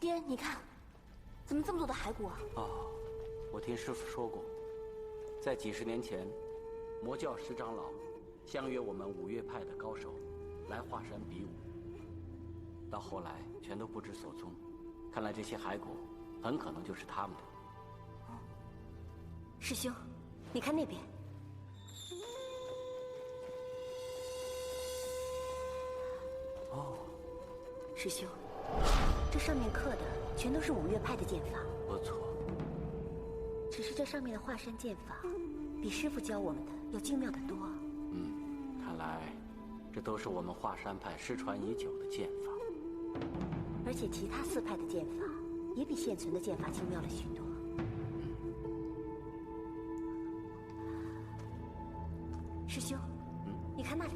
爹，你看，怎么这么多的骸骨啊？哦，我听师傅说过，在几十年前，魔教十长老相约我们五岳派的高手来华山比武，到后来全都不知所踪。看来这些骸骨很可能就是他们的。师兄，你看那边。哦，师兄，这上面刻的全都是五岳派的剑法。不错。只是这上面的华山剑法，比师傅教我们的要精妙得多。看来这都是我们华山派失传已久的剑法。而且其他4派的剑法也比现存的剑法精妙了许多。师兄，你看那里。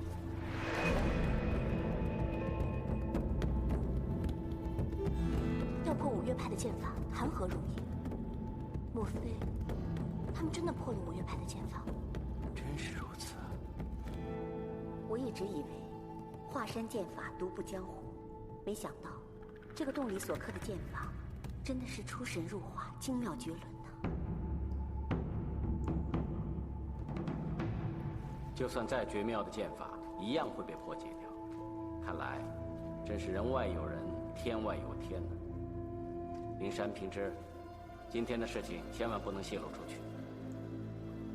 要破五岳派的剑法，谈何容易？莫非他们真的破了五岳派的剑法？真是如此。我一直以为华山剑法独步江湖，没想到这个洞里所刻的剑法，真的是出神入化，精妙绝伦呢。就算再绝妙的剑法，一样会被破解掉。看来，真是人外有人，天外有天呢。灵山平之，今天的事情千万不能泄露出去，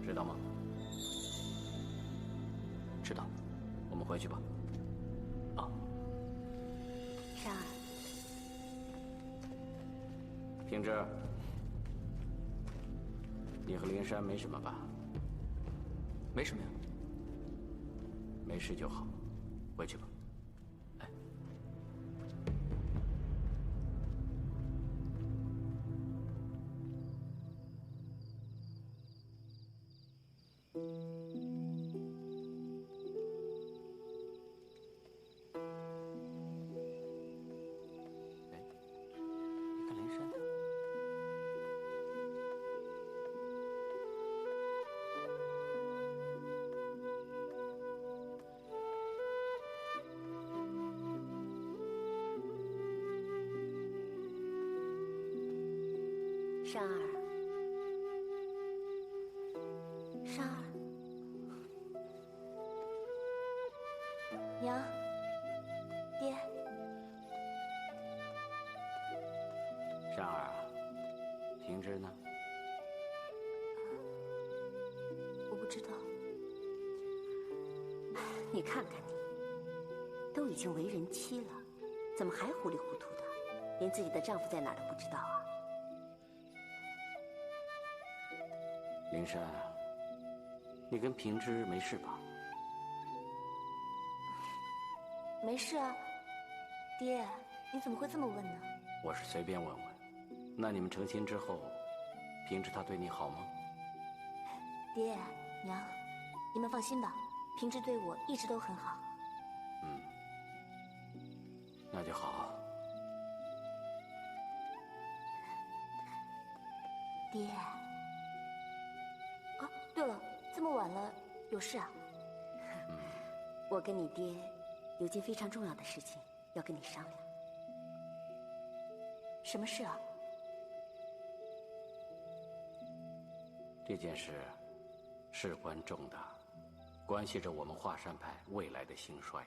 知道吗？知道。我们回去吧。啊，山儿，平之，你和灵山没什么吧？没什么呀。没事就好，回去吧。哎，你看灵山他。山儿，山儿，娘，爹，山儿啊，平之呢？我不知道。你看看你，都已经为人妻了，怎么还糊里糊涂的，连自己的丈夫在哪儿都不知道啊？灵山，你跟平之没事吧？没事啊，爹，你怎么会这么问呢？我是随便问问。那你们成亲之后，平之他对你好吗？爹娘，你们放心吧，平之对我一直都很好。那就好。爹。啊，对了，这么晚了，有事啊？我跟你爹有件非常重要的事情要跟你商量。什么事啊？这件事事关重大，关系着我们华山派未来的兴衰。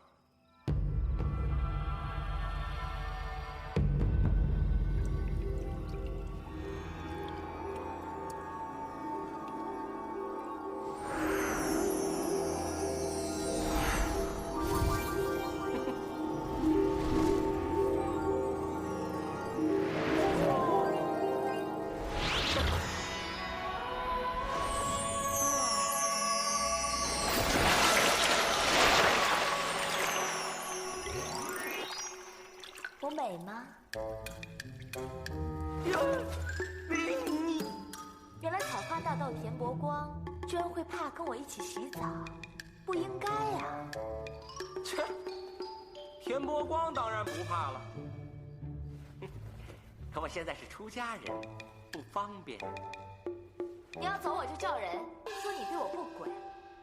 我美吗？原来采花大盗田伯光居然会怕跟我一起洗澡，不应该呀！切，田伯光当然不怕了。可我现在是出家人，不方便。你要走我就叫人说你对我不轨，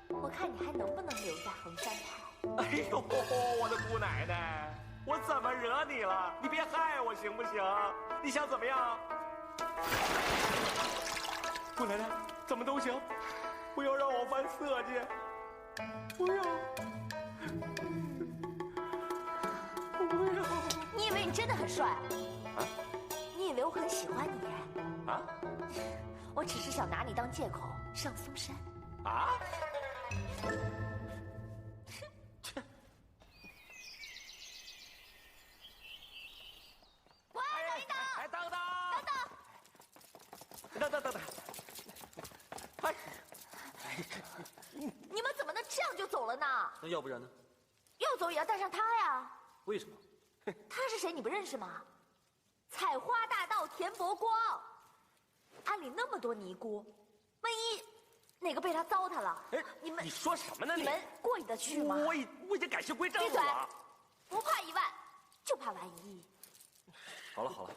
我看你还能不能留在衡山派。哎呦，我的姑奶奶，我怎么惹你了？你别害我行不行？你想怎么样？姑奶奶，怎么都行，不要让我犯色戒，不要，不要。你以为你真的很帅？啊？你以为我很喜欢你？啊？我只是想拿你当借口上嵩山。啊？喂，等一等！哎，等等！等！哎，你们怎么能这样就走了呢？那要不然呢？要走也要带上他呀。为什么？他是谁？你不认识吗？采花大盗田伯光。庵里那么多尼姑，万一哪个被他糟蹋了，哎，你们说什么呢？你们过意得去吗？我已经改邪归正闭嘴！了。不怕1万，就怕万一。好了好了，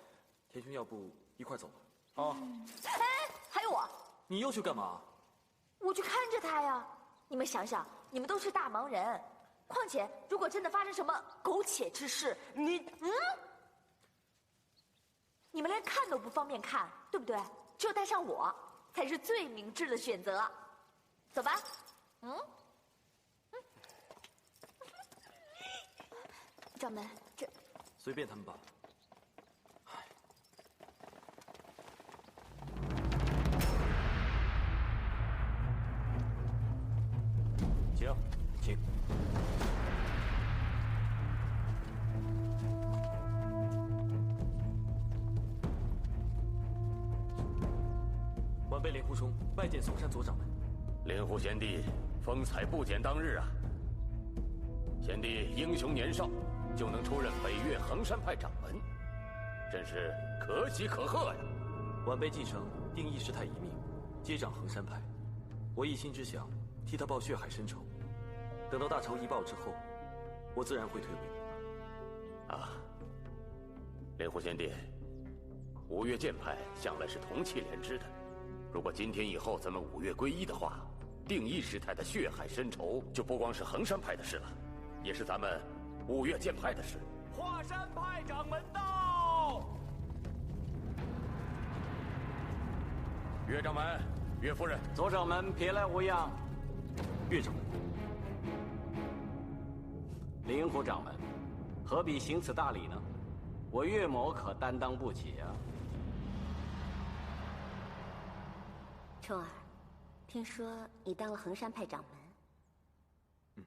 田兄，要不一块走吧？哦，哎，还有我，你又去干嘛？我去看着他呀。你们想想，你们都是大忙人，况且如果真的发生什么苟且之事，你们连看都不方便看，对不对？只有带上我，才是最明智的选择。走吧。掌门，这随便他们吧。请，请。晚辈莲狐冲拜见嵩山左掌门。灵狐贤弟风采不减当日啊！贤弟英雄年少就能出任北岳衡山派掌门，真是可喜可贺呀！晚辈继承定义师太遗命，接掌衡山派。我一心只想替他报血海深仇。等到大仇一报之后，我自然会退位。啊，灵狐贤弟，五岳剑派向来是同气连枝的。如果今天以后咱们五岳归一的话，定义师太的血海深仇就不光是衡山派的事了，也是咱们五岳剑派的事。华山派掌门到！岳掌门，岳夫人，左掌门别来无恙。岳掌门，灵狐掌门，何必行此大礼呢？我岳某可担当不起啊。冲儿，听说你当了衡山派掌门。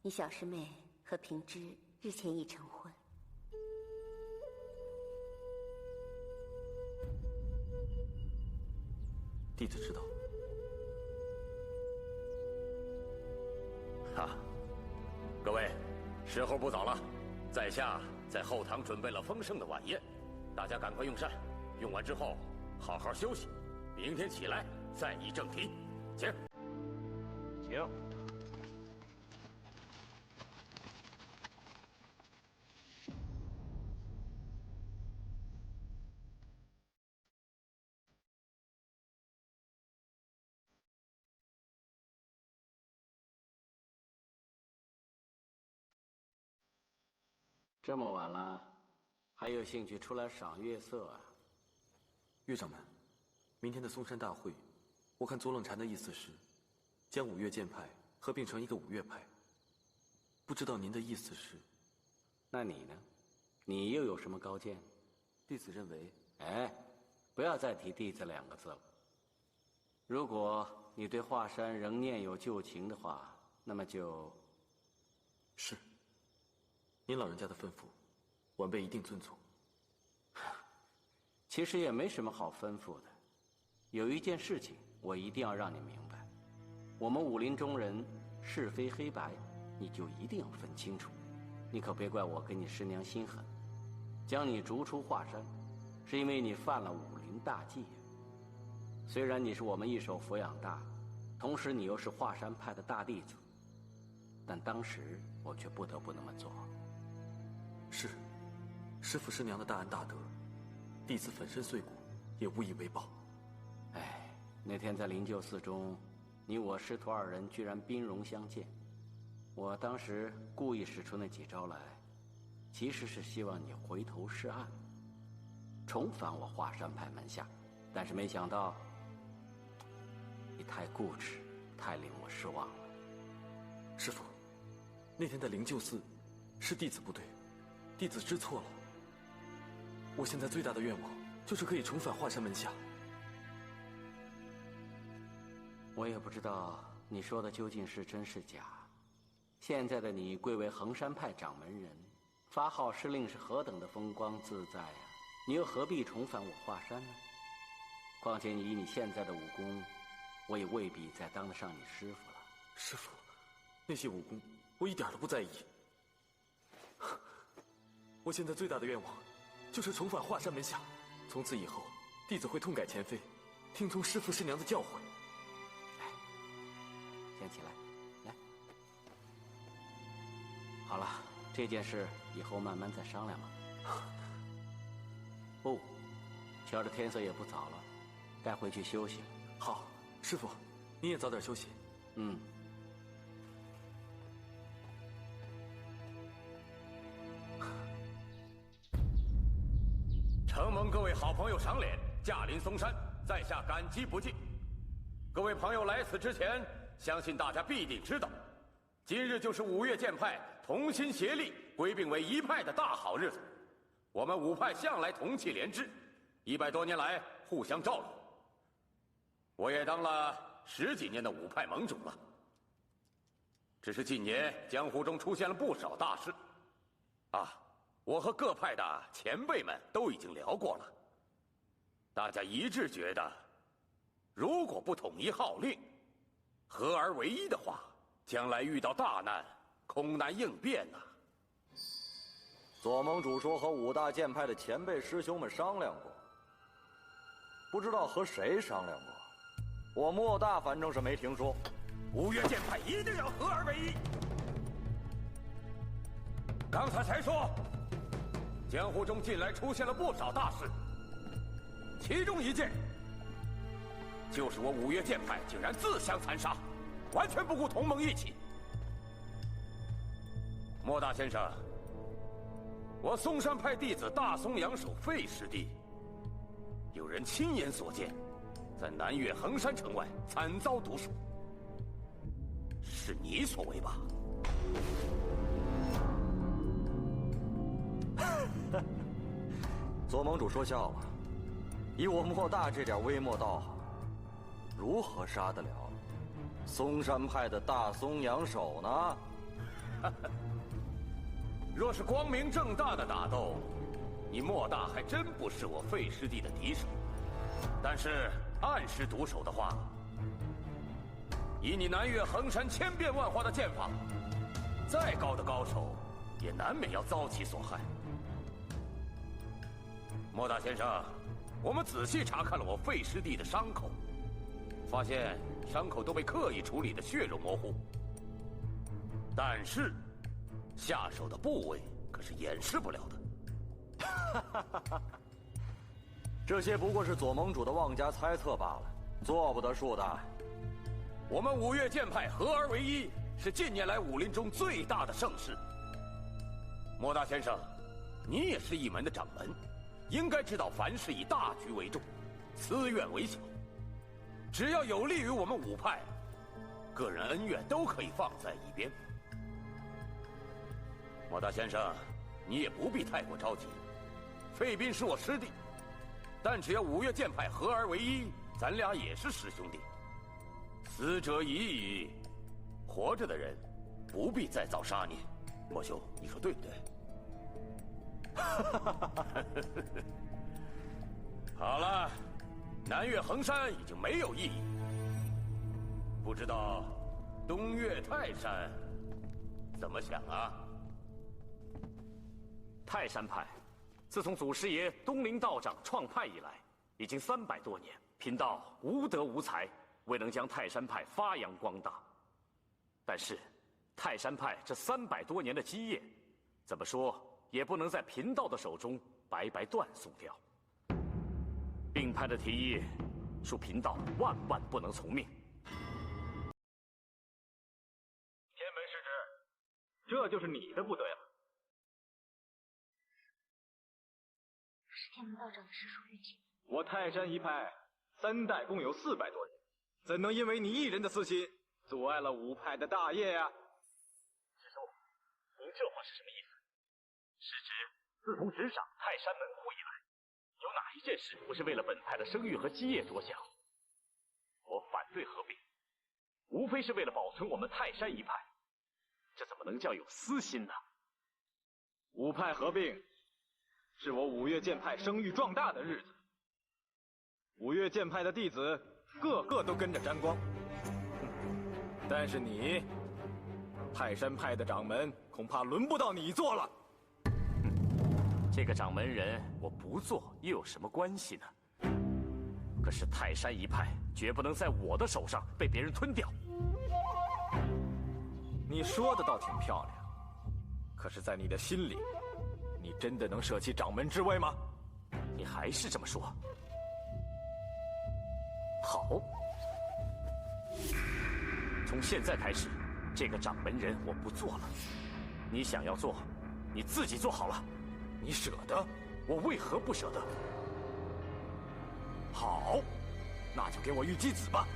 你小师妹和平之日前已成婚。弟子知道。哈，各位，时候不早了，在下在后堂准备了丰盛的晚宴，大家赶快用膳，用完之后好好休息，明天起来再议正题。请，请。这么晚了，还有兴趣出来赏月色啊？岳掌门，明天的嵩山大会，我看左冷禅的意思是，将五岳剑派合并成一个五岳派。不知道您的意思是？那你呢？你又有什么高见？弟子认为，哎，不要再提弟子2个字了。如果你对华山仍念有旧情的话，那么就……是。您老人家的吩咐，晚辈一定遵从。其实也没什么好吩咐的，有一件事情我一定要让你明白：我们武林中人是非黑白，你就一定要分清楚。你可别怪我跟你师娘心狠，将你逐出华山，是因为你犯了武林大忌。虽然你是我们一手抚养大，同时你又是华山派的大弟子，但当时我却不得不那么做。是，师父师娘的大恩大德，弟子粉身碎骨也无以为报。哎，那天在灵鹫寺中，你我师徒2人居然兵戎相见，我当时故意使出那几招来，其实是希望你回头是岸，重返我华山派门下。但是没想到，你太固执，太令我失望了。师父，那天的灵鹫寺，是弟子不对，弟子知错了。我现在最大的愿望，就是可以重返华山门下。我也不知道你说的究竟是真是假。现在的你贵为衡山派掌门人，发号施令是何等的风光自在啊！你又何必重返我华山呢？况且以你现在的武功，我也未必再当得上你师傅了。师父，那些武功我一点都不在意。我现在最大的愿望，就是重返华山门下。从此以后，弟子会痛改前非，听从师父师娘的教诲。先起来，来。好了，这件事以后慢慢再商量吧。哦，瞧着天色也不早了，该回去休息了。好，师父，你也早点休息。嗯。承蒙各位好朋友赏脸，驾临嵩山，在下感激不尽。各位朋友来此之前，相信大家必定知道，今日就是五岳剑派同心协力归并为一派的大好日子。我们五派向来同气连枝，100多年来互相照应。我也当了10几年的五派盟主了。只是近年江湖中出现了不少大事，我和各派的前辈们都已经聊过了，大家一致觉得，如果不统一号令，合而为一的话，将来遇到大难，空难应变呐。左盟主说和5大剑派的前辈师兄们商量过，不知道和谁商量过，我莫大反正是没听说。五岳剑派一定要合而为一。刚才说，江湖中近来出现了不少大事，其中一件，就是我五岳剑派竟然自相残杀，完全不顾同盟义气。莫大先生，我嵩山派弟子大松阳守费师弟，有人亲眼所见，在南岳衡山城外惨遭毒手，是你所为吧？左盟主说笑了，以我莫大这点微末道行，如何杀得了嵩山派的大松阳守呢？若是光明正大的打斗，你莫大还真不是我费师弟的敌手。但是暗施毒手的话，以你南岳衡山千变万化的剑法，再高的高手也难免要遭其所害。莫大先生，我们仔细查看了我费师弟的伤口，发现伤口都被刻意处理的血肉模糊，但是下手的部位可是掩饰不了的。这些不过是左盟主的妄加猜测罢了，做不得数的。我们五岳剑派合而为一，是近年来武林中最大的盛事。莫大先生，你也是一门的掌门，应该知道凡事以大局为重，私怨为小。只要有利于我们五派，个人恩怨都可以放在一边。莫大先生，你也不必太过着急。费斌是我师弟，但只要五岳剑派合而为一，咱俩也是师兄弟。死者已矣，活着的人不必再造杀孽。莫兄，你说对不对？好了，南岳衡山已经没有意义，不知道东岳泰山怎么想啊？泰山派，自从祖师爷东林道长创派以来，已经300多年，贫道无德无才，未能将泰山派发扬光大。但是，泰山派这300多年的基业，怎么说也不能在贫道的手中白白断送掉。并派的提议，恕贫道万万不能从命。这就是你的不对了。我是天门道长的师叔玉姬。我泰山一派3代共有400多人，怎能因为你一人的私心，阻碍了5派的大业呀？师叔，您这话是什么意思？是指自从执掌泰山门户以来，有哪一件事不是为了本派的声誉和基业着想？我反对合并，无非是为了保存我们泰山一派，这怎么能叫有私心呢？5派合并，是我五岳剑派声誉壮大的日子。五岳剑派的弟子个个都跟着沾光，但是你，泰山派的掌门，恐怕轮不到你做了。这个掌门人我不做又有什么关系呢？可是泰山一派绝不能在我的手上被别人吞掉。你说的倒挺漂亮，可是，在你的心里，你真的能舍弃掌门之位吗？你还是这么说。好，从现在开始，这个掌门人我不做了。你想要做，你自己做好了。你舍得？我为何不舍得？好，那就给我玉姬子吧。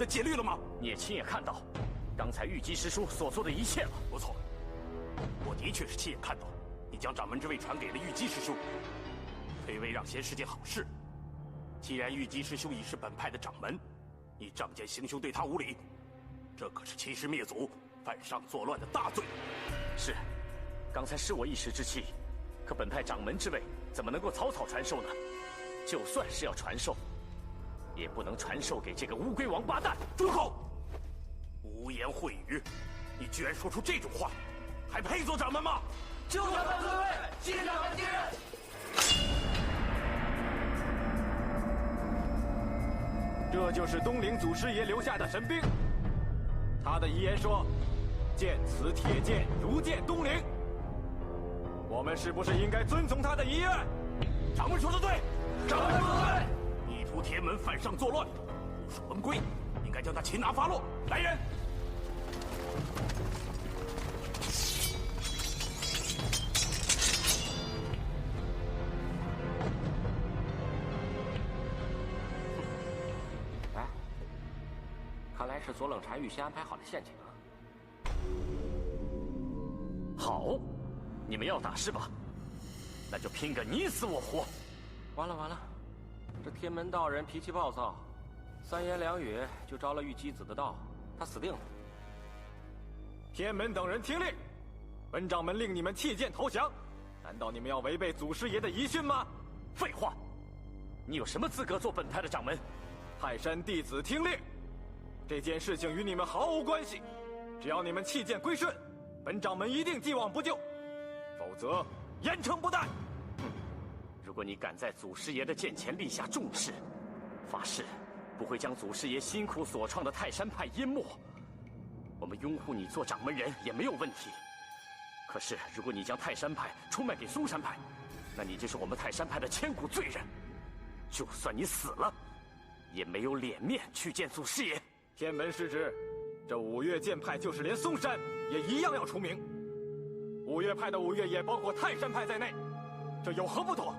戒律了吗？你也亲眼看到刚才玉姬师叔所做的一切了。不错，我的确是亲眼看到你将掌门之位传给了玉姬师叔，退位让贤是件好事。既然玉姬师兄已是本派的掌门，你仗剑行凶对他无礼，这可是欺师灭祖、犯上作乱的大罪。是，刚才是我一时之气，可本派掌门之位怎么能够草草传授呢？就算是要传授，也不能传授给这个乌龟王八蛋！住口！污言秽语！你居然说出这种话，还配做掌门吗？就掌门退位，新掌门接任。这就是东陵祖师爷留下的神兵。他的遗言说：“剑此铁剑，如见东陵。”我们是不是应该遵从他的遗愿？掌门说的对，掌门说的对。意图天门，犯上作乱，误属门规，应该将他擒拿发落。来人！哎，看来是左冷禅预先安排好的陷阱啊。好，你们要打是吧？那就拼个你死我活！完了完了，这天门道人脾气暴躁，三言两语就着了玉姬子的道，他死定了。天门等人听令，本掌门令你们弃剑投降，难道你们要违背祖师爷的遗训吗？废话，你有什么资格做本派的掌门？泰山弟子听令，这件事情与你们毫无关系，只要你们弃剑归顺，本掌门一定既往不咎，否则严惩不贷。如果你敢在祖师爷的剑前立下重誓，发誓不会将祖师爷辛苦所创的泰山派淹没，我们拥护你做掌门人也没有问题。可是如果你将泰山派出卖给嵩山派，那你就是我们泰山派的千古罪人。就算你死了，也没有脸面去见祖师爷。天门失职，这五岳剑派就是连嵩山也一样要除名。五岳派的五岳也包括泰山派在内，这有何不妥？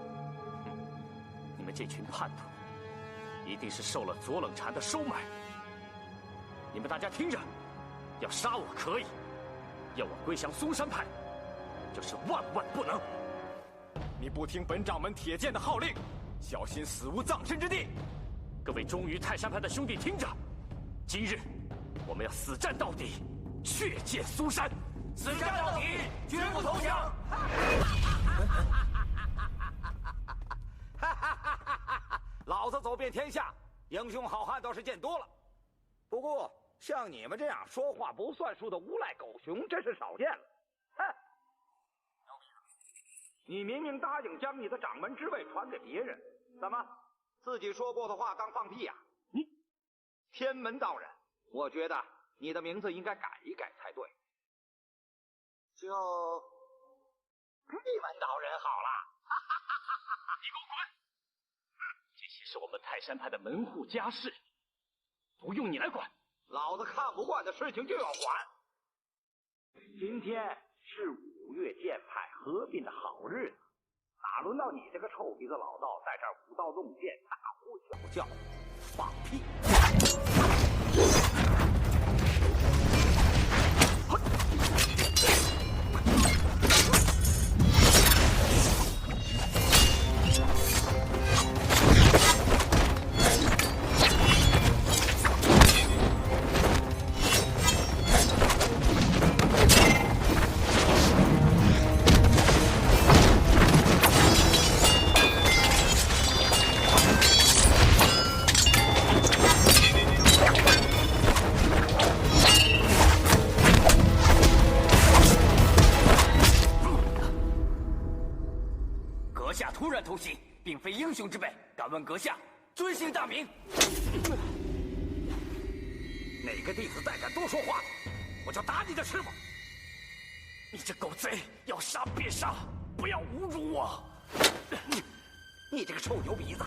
你们这群叛徒，一定是受了左冷禅的收买。你们大家听着，要杀我可以，要我归降嵩山派，就是万万不能。你不听本掌门铁剑的号令，小心死无葬身之地。各位忠于泰山派的兄弟听着，今日我们要死战到底，血溅苏山，死战到底，绝不投降。老子走遍天下，英雄好汉倒是见多了，不过像你们这样说话不算数的无赖狗熊，真是少见了。哼！你明明答应将你的掌门之位传给别人，怎么自己说过的话当放屁呀？你天门道人，我觉得你的名字应该改一改才对。就地门道人好了。你给我滚！这些是我们泰山派的门户家事，不用你来管。老子看不惯的事情就要管。今天是5岳剑派合并的好日子，哪轮到你这个臭鼻子老道在这儿舞刀弄剑、大呼小叫、放屁？偷袭，并非英雄之辈，敢问阁下尊姓大名？哪个弟子再敢多说话，我就打你的师傅！你这狗贼，要杀便杀，不要侮辱我！你这个臭牛鼻子，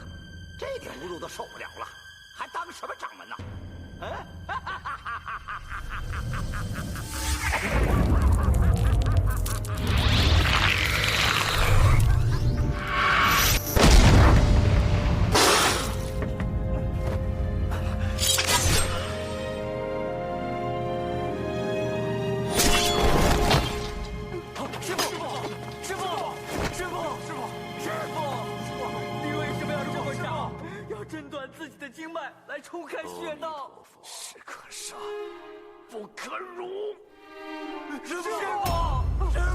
这点侮辱都受不了了，还当什么掌门呢？自己的经脉来冲开穴道，士可杀，不可辱。师傅，师傅，师傅！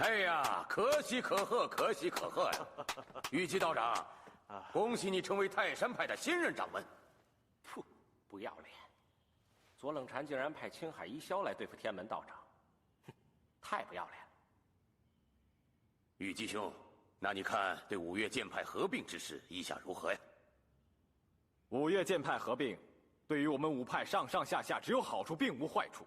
哎呀，可喜可贺，可喜可贺呀！玉姬道长，恭喜你成为泰山派的新任掌门。噗，不要脸！左冷禅竟然派青海一霄来对付天门道长，哼，太不要脸了！玉姬兄，那你看对5岳剑派合并之事意下如何呀？5岳剑派合并，对于我们5派上上下下只有好处，并无坏处。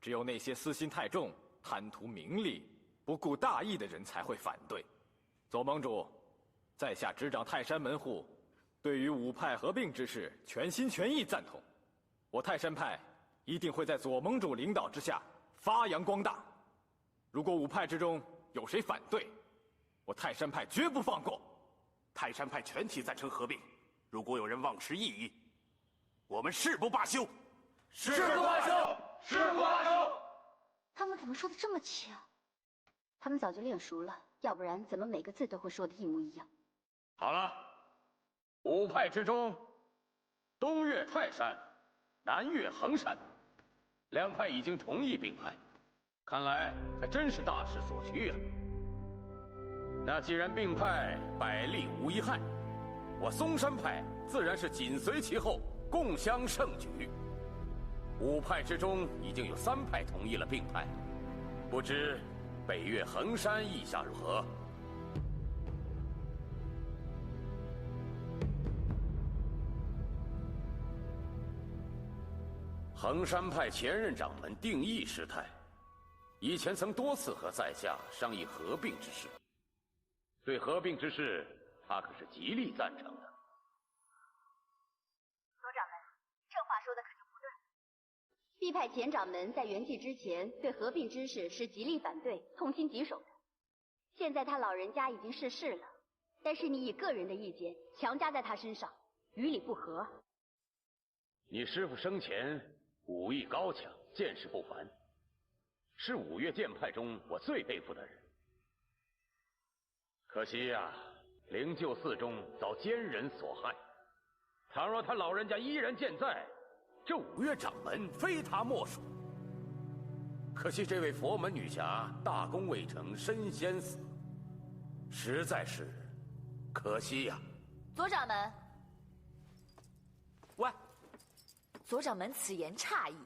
只有那些私心太重、贪图名利、不顾大义的人才会反对。左盟主，在下执掌泰山门户，对于5派合并之事全心全意赞同。我泰山派一定会在左盟主领导之下发扬光大。如果5派之中有谁反对，我泰山派绝不放过。泰山派全体赞成合并，如果有人妄持异议，我们誓不罢休。誓不罢休，誓不罢休。他们怎么说的这么齐啊？他们早就练熟了，要不然怎么每个字都会说的一模一样？好了，5派之中，东岳泰山，南岳衡山，2派已经同意并派，看来还真是大势所趋啊。那既然并派，百利无一害，我嵩山派自然是紧随其后，共襄盛举。5派之中已经有3派同意了并派，不知北岳衡山意下如何？衡山派前任掌门定义师太，以前曾多次和在下商议合并之事，对合并之事，他可是极力赞成的。左掌门，这话说的可就不对。毕派前掌门在圆寂之前对合并之事是极力反对、痛心疾首的。现在他老人家已经逝世了，但是你以个人的意见强加在他身上，与理不合。你师父生前武艺高强，见识不凡，是五岳剑派中我最佩服的人。可惜呀，灵鹫寺中遭奸人所害。倘若他老人家依然健在，这五岳掌门非他莫属。可惜这位佛门女侠大功未成身先死，实在是可惜呀。左掌门，喂，左掌门此言差矣。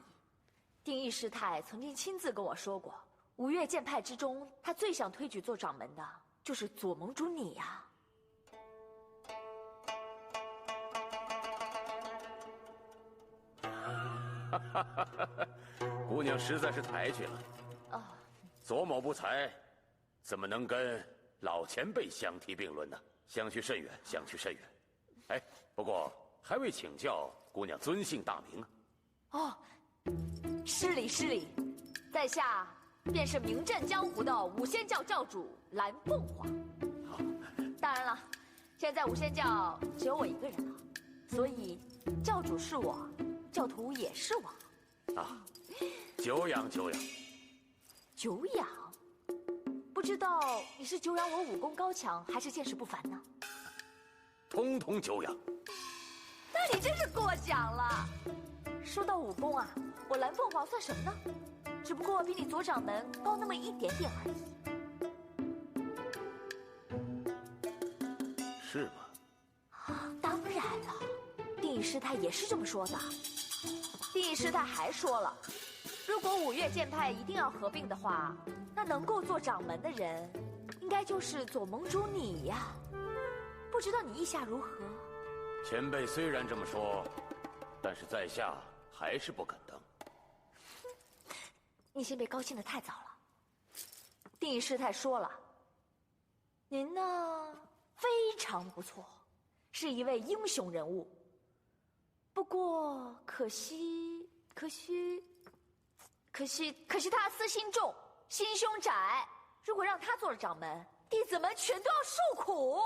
定义师太曾经亲自跟我说过，五岳剑派之中，他最想推举做掌门的就是左盟主你呀。姑娘实在是抬举了。哦，左某不才，怎么能跟老前辈相提并论呢？相去甚远，相去甚远。哎，不过还未请教姑娘尊姓大名啊？哦，失礼失礼，在下便是名震江湖的五仙教教主蓝凤凰。当然了，现在五仙教只有我一个人了，所以教主是我，教徒也是我。啊，久仰久仰。久仰？不知道你是久仰我武功高强，还是见识不凡呢？通通久仰。那你真是过奖了。说到武功啊，我蓝凤凰算什么呢？只不过比你左掌门高那么一点点而已。是吗？当然了，定义师太也是这么说的。定义师太还说了，如果五岳剑派一定要合并的话，那能够做掌门的人，应该就是左盟主你呀。不知道你意下如何？前辈虽然这么说，但是在下还是不敢当。你先别高兴得太早了。定义师太说了，您呢非常不错，是一位英雄人物。不过可惜他私心重，心胸窄。如果让他做了掌门，弟子们全都要受苦。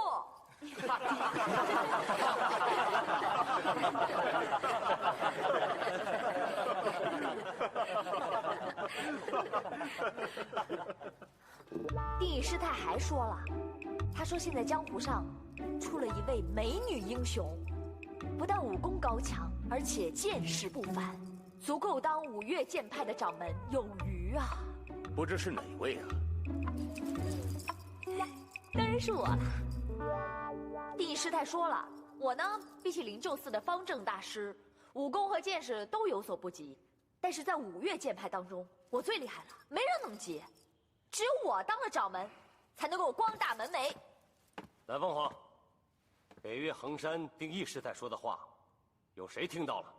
定义师太还说了，他说现在江湖上出了一位美女英雄，不但武功高强，而且见识不凡，足够当五岳剑派的掌门有余啊！不知是哪位啊？当然是我了。定义师太说了，我呢比起灵鹫寺的方正大师，武功和见识都有所不及，但是在五岳剑派当中，我最厉害了，没人能及。只有我当了掌门，才能够光大门楣。蓝凤凰，北岳衡山定义师太说的话，有谁听到了？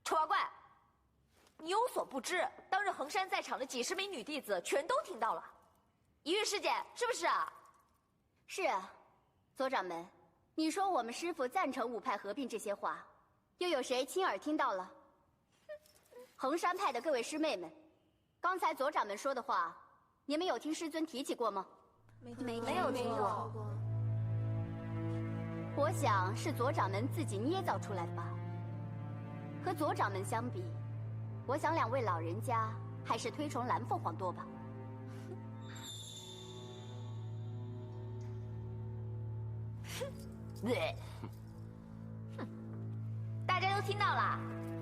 丑八怪，你有所不知，当日衡山在场的几十名女弟子全都听到了。一玉师姐，是不是啊？是啊，左掌门，你说我们师父赞成五派合并这些话，又有谁亲耳听到了？衡山派的各位师妹们，刚才左掌门说的话，你们有听师尊提起过吗？没有听过。我想是左掌门自己捏造出来的吧。和左掌门相比，我想两位老人家还是推崇蓝凤凰多吧。对，大家都听到了，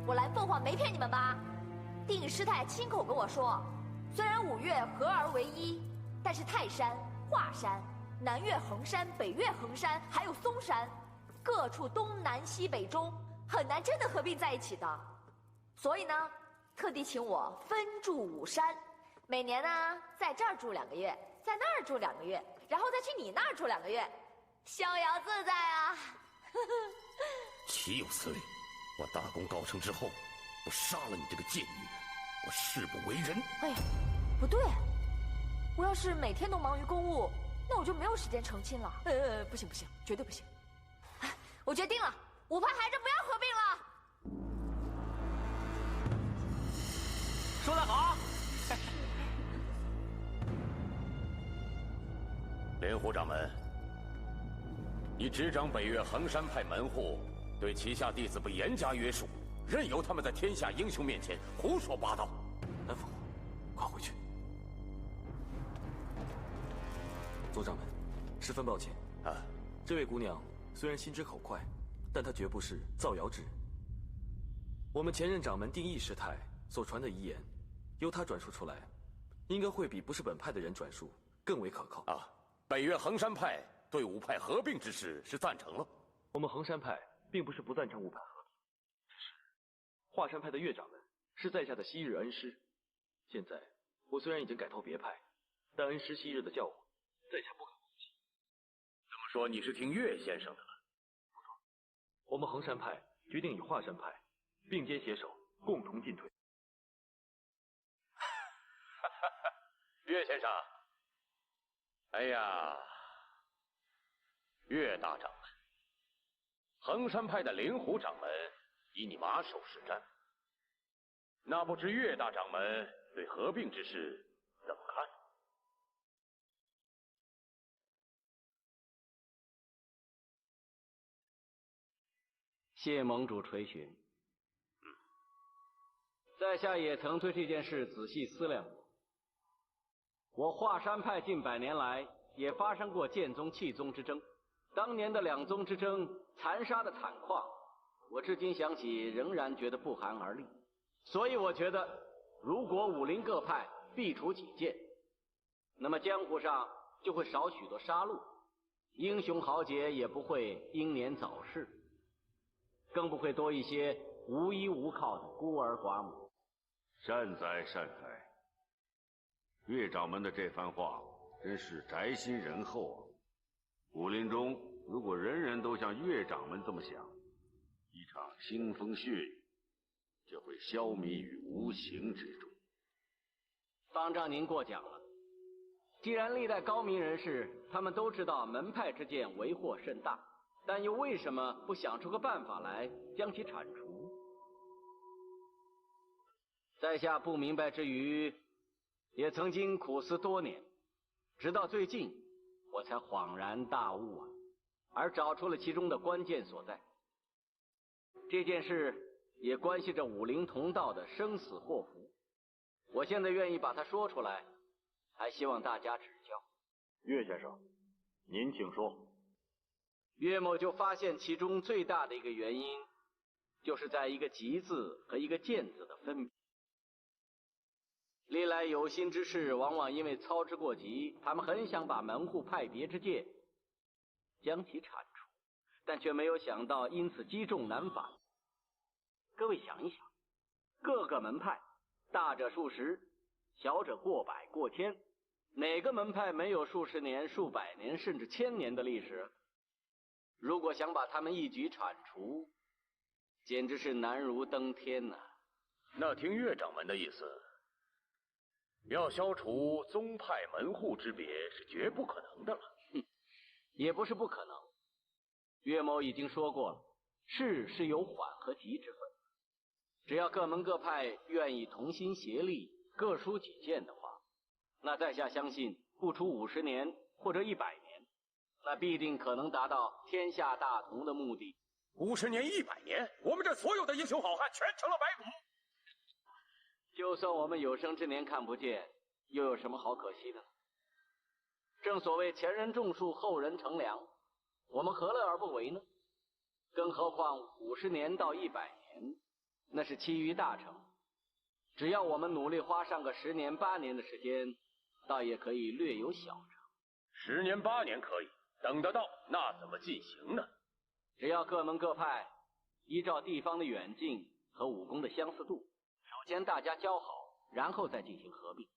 我蓝凤凰没骗你们吧？定义师太亲口跟我说，虽然五岳合而为一，但是泰山、华山、南岳衡山、北岳衡山还有嵩山，各处东南西北中很难真的合并在一起的。所以呢，特地请我分驻五山，每年呢在这儿住2个月，在那儿住2个月，然后再去你那儿住2个月。逍遥自在啊！岂有此理！我大功告成之后，我杀了你这个贱女人，我誓不为人。哎呀，不对，我要是每天都忙于公务，那我就没有时间成亲了。不行不行，绝对不行！我决定了，5派还是不要合并了。说得好。莲湖掌门，你执掌北岳衡山派门户，对旗下弟子不严加约束，任由他们在天下英雄面前胡说八道。南府，快回去。左掌门，十分抱歉啊，这位姑娘虽然心直口快，但她绝不是造谣之人。我们前任掌门定义师太所传的遗言，由她转述出来，应该会比不是本派的人转述更为可靠啊。北岳衡山派对5派合并之事是赞成了。我们衡山派并不是不赞成5派合并，只是华山派的岳掌门是在下的昔日恩师。现在我虽然已经改投别派，但恩师昔日的教诲，在下不可忘记。这么说你是听岳先生的了？不错，我们衡山派决定与华山派并肩携手，共同进退。岳先生，哎呀，岳大掌门，衡山派的灵狐掌门以你马首是瞻，那不知岳大掌门对合并之事怎么看？谢盟主垂询。在下也曾对这件事仔细思量过。我华山派近100年来也发生过剑宗气宗之争，当年的2宗之争残杀的惨况，我至今想起仍然觉得不寒而栗。所以我觉得，如果武林各派避除己见，那么江湖上就会少许多杀戮，英雄豪杰也不会英年早逝，更不会多一些无依无靠的孤儿寡母。善哉善哉，岳掌门的这番话真是宅心仁厚啊！武林中如果人人都像岳掌门这么想，一场腥风血雨就会消弭于无形之中。方丈您过奖了。既然历代高明人士他们都知道门派之间为祸甚大，但又为什么不想出个办法来将其铲除？在下不明白之余，也曾经苦思多年，直到最近我才恍然大悟啊，而找出了其中的关键所在。这件事也关系着武林同道的生死祸福，我现在愿意把它说出来，还希望大家指教。岳先生，您请说。岳某就发现其中最大的一个原因，就是在一个吉字和一个贱字的分别。历来有心之士往往因为操之过急，他们很想把门户派别之戒将其铲除，但却没有想到因此积重难返。各位想一想，各个门派大者数十，小者过百过千，哪个门派没有数十年、数百年甚至1000年的历史？如果想把他们一举铲除，简直是难如登天呐！那听岳掌门的意思，要消除宗派门户之别是绝不可能的了。也不是不可能。岳某已经说过了，事是有缓和急之分。只要各门各派愿意同心协力，各抒己见的话，那在下相信不出50年或者100年，那必定可能达到天下大同的目的。50年、100年，我们这所有的英雄好汉全成了白骨。就算我们有生之年看不见，又有什么好可惜的呢？正所谓前人种树，后人乘凉，我们何乐而不为呢？更何况50年到100年，那是期于大成。只要我们努力花上个10年、8年的时间，倒也可以略有小成。 10年、8年可以，等得到，那怎么进行呢？只要各门各派依照地方的远近和武功的相似度，首先大家交好，然后再进行合并。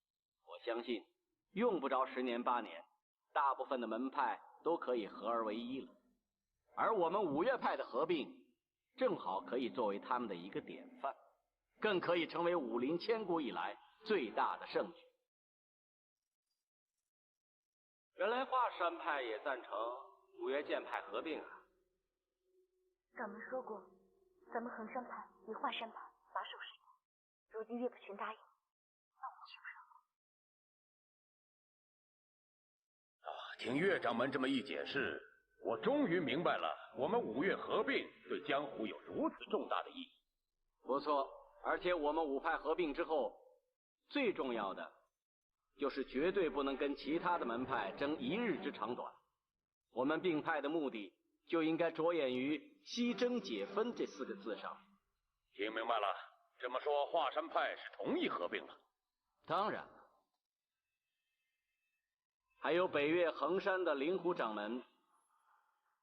我相信用不着10年8年，大部分的门派都可以合而为一了。而我们五岳派的合并，正好可以作为他们的一个典范，更可以成为武林千古以来最大的盛举。原来华山派也赞成五岳剑派合并啊。掌门说过，咱们衡山派与华山派把手是友，如今岳不群答应，那我岂不是？听岳掌门这么一解释，我终于明白了，我们五岳合并对江湖有如此重大的意义。不错，而且我们五派合并之后，最重要的就是绝对不能跟其他的门派争一日之长短。我们并派的目的就应该着眼于西征解分这4个字上。听明白了，这么说华山派是同意合并了？当然了。还有北岳衡山的灵狐掌门，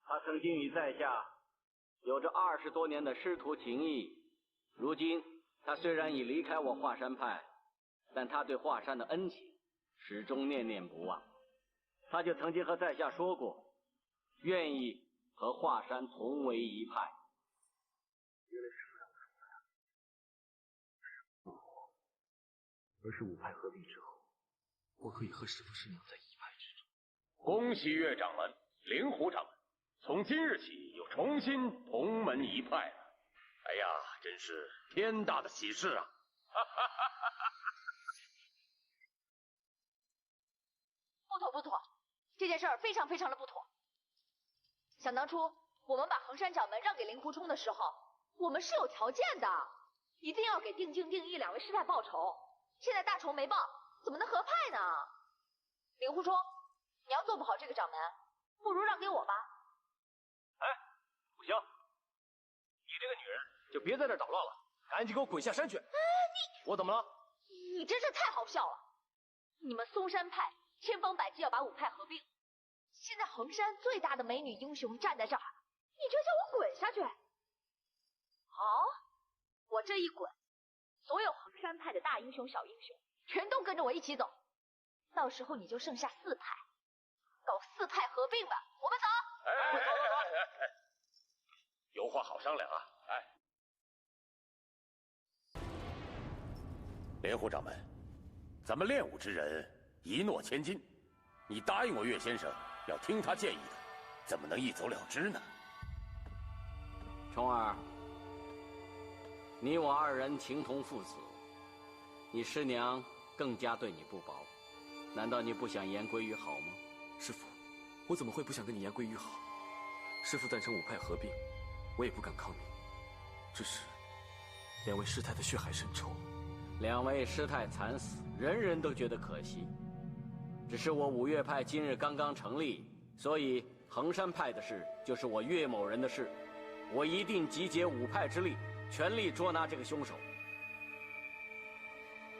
他曾经与在下有着20多年的师徒情谊。如今他虽然已离开我华山派，但他对华山的恩情始终念念不忘。他就曾经和在下说过，愿意和华山同为一派。而是五派合并之后，我可以和师父师娘在一派之中。恭喜岳掌门、灵狐掌门，从今日起又重新同门一派了。哎呀，真是天大的喜事啊！不妥不妥，这件事儿非常非常的不妥。想当初我们把衡山掌门让给令狐冲的时候，我们是有条件的，一定要给定静、定义2位师太报仇。现在大仇没报，怎么能合派呢？令狐冲，你要做不好这个掌门，不如让给我吧。哎，不行，你这个女人就别在这捣乱了，赶紧给我滚下山去！我怎么了？你真是太好笑了！你们嵩山派千方百计要把五派合并，现在衡山最大的美女英雄站在这儿，你就叫我滚下去？好，我这一滚，所有衡山派的大英雄、小英雄全都跟着我一起走，到时候你就剩下4派，搞4派合并吧。我们走。哎，有话好商量啊！莲湖掌门，咱们练武之人一诺千金，你答应我岳先生要听他建议的，怎么能一走了之呢？冲儿，你我2人情同父子，你师娘更加对你不薄，难道你不想言归于好吗？师父，我怎么会不想跟你言归于好？师父赞成五派合并，我也不敢抗命。只是2位师太的血海深仇，2位师太惨死，人人都觉得可惜。只是我五岳派今日刚刚成立，所以衡山派的事就是我岳某人的事，我一定集结5派之力，全力捉拿这个凶手。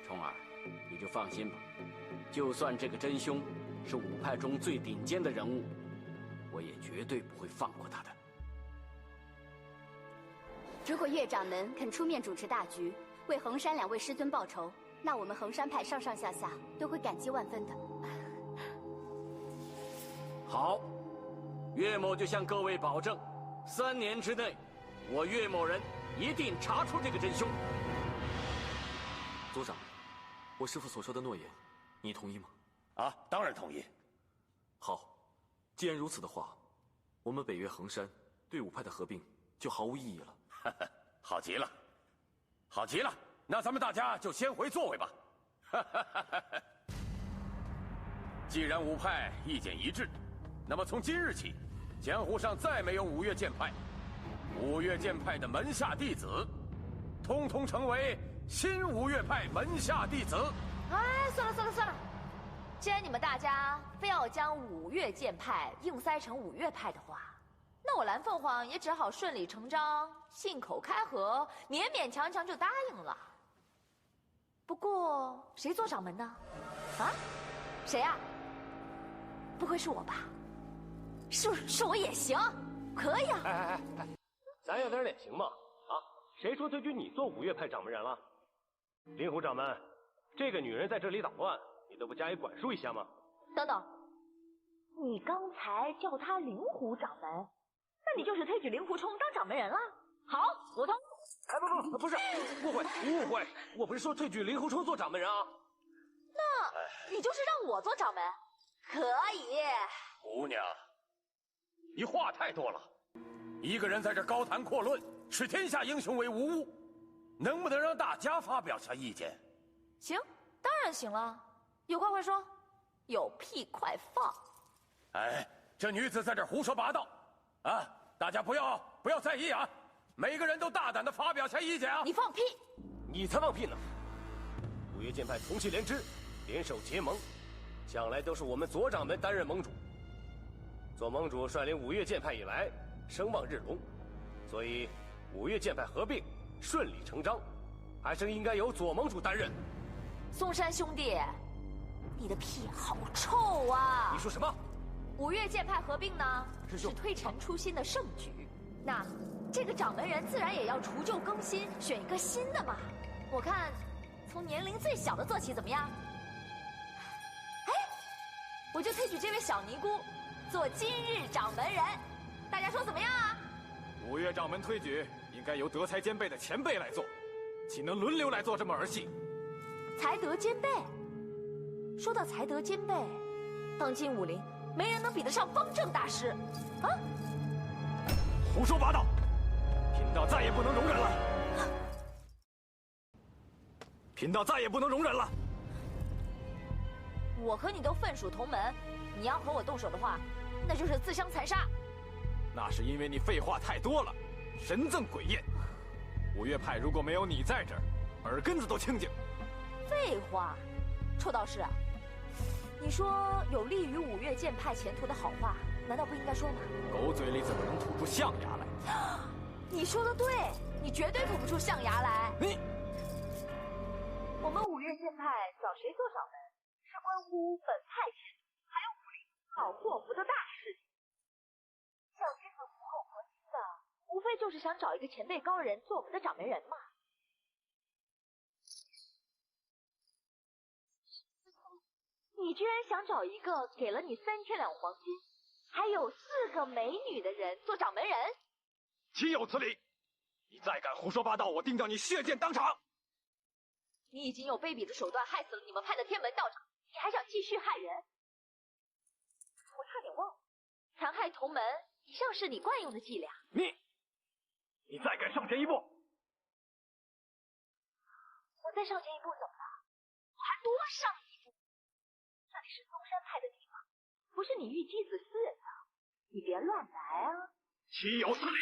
冲儿，你就放心吧，就算这个真凶是5派中最顶尖的人物，我也绝对不会放过他的。如果岳掌门肯出面主持大局，为衡山2位师尊报仇，那我们衡山派上上下下都会感激万分的。好，岳某就向各位保证，3年之内，我岳某人一定查出这个真凶。族长，我师父所说的诺言，你同意吗？啊，当然同意。好，既然如此的话，我们北岳衡山对5派的合并就毫无意义了。好极了，好极了，那咱们大家就先回座位吧。既然5派意见一致，那么从今日起，江湖上再没有5岳剑派，5岳剑派的门下弟子，通通成为新5岳派门下弟子。哎，算了算了算了，既然你们大家非要将5岳剑派硬塞成5岳派的话，那我蓝凤凰也只好顺理成章、信口开河，勉勉强强就答应了。不过谁做掌门呢？啊？谁呀？不会是我吧？是我也行，可以啊。哎，咱要点脸行吗？啊，谁说推举你做5岳派掌门人了？灵狐掌门，这个女人在这里捣乱，你都不加以管束一下吗？等等，你刚才叫她灵狐掌门，那你就是推举令狐冲当掌门人了？好，我同意。哎，不是，误会，我不是说推举令狐冲做掌门人啊。那你就是让我做掌门，可以。姑娘，你话太多了，一个人在这高谈阔论，视天下英雄为无物，能不能让大家发表下意见？行，当然行了。有话快说，有屁快放。哎，这女子在这胡说八道，啊！大家不要在意啊！每个人都大胆地发表下意见啊！你放屁！你才放屁呢！五岳剑派同气连枝，联手结盟，向来都是我们左掌门担任盟主。左盟主率领五岳剑派以来，声望日隆，所以五岳剑派合并顺理成章，还是应该由左盟主担任。嵩山兄弟，你的屁好臭啊！你说什么？五岳剑派合并呢，是推陈出新的盛举。那这个掌门人自然也要除旧更新，选一个新的嘛。我看从年龄最小的做起怎么样？哎，我就推举这位小尼姑做今日掌门人，大家说怎么样啊？五岳掌门推举应该由德才兼备的前辈来做，岂能轮流来做这么儿戏？才德兼备。说到才德兼备，当今武林没人能比得上方正大师，啊！胡说八道！贫道再也不能容忍了！贫道再也不能容忍了！我和你都分属同门，你要和我动手的话，那就是自相残杀。那是因为你废话太多了，神憎鬼厌。五岳派如果没有你在这儿，耳根子都清净。废话，臭道士啊！你说有利于五岳剑派前途的好话，难道不应该说吗？狗嘴里怎么能吐出象牙来？你说的对，你绝对吐不出象牙来。我们五岳剑派找谁做掌门，是关乎本派前途，还有武林好祸福的大事情。像这次苦口婆心的，无非就是想找一个前辈高人做我们的掌门人嘛。你居然想找一个给了你3000两黄金，还有4个美女的人做掌门人？岂有此理！你再敢胡说八道，我定叫你血溅当场！你已经用卑鄙的手段害死了你们派的天门道长，你还想继续害人？我差点忘了，残害同门一向是你惯用的伎俩。你再敢上前一步！我再上前一步怎么了？我还多上一步。这里是嵩山派的地方，不是你玉姬子私人的，你别乱来啊！岂有此理！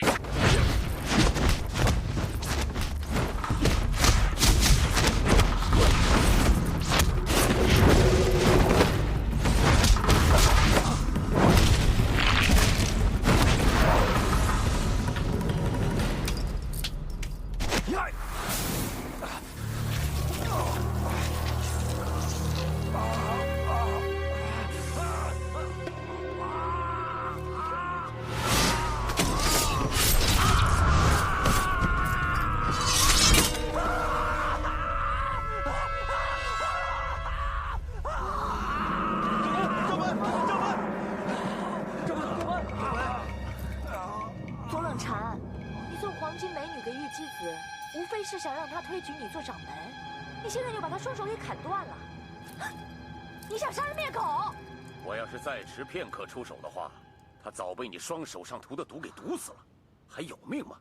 是想让他推举你做掌门，你现在又把他双手给砍断了，你想杀人灭口！我要是再迟片刻出手的话，他早被你双手上涂的毒给毒死了，还有命吗？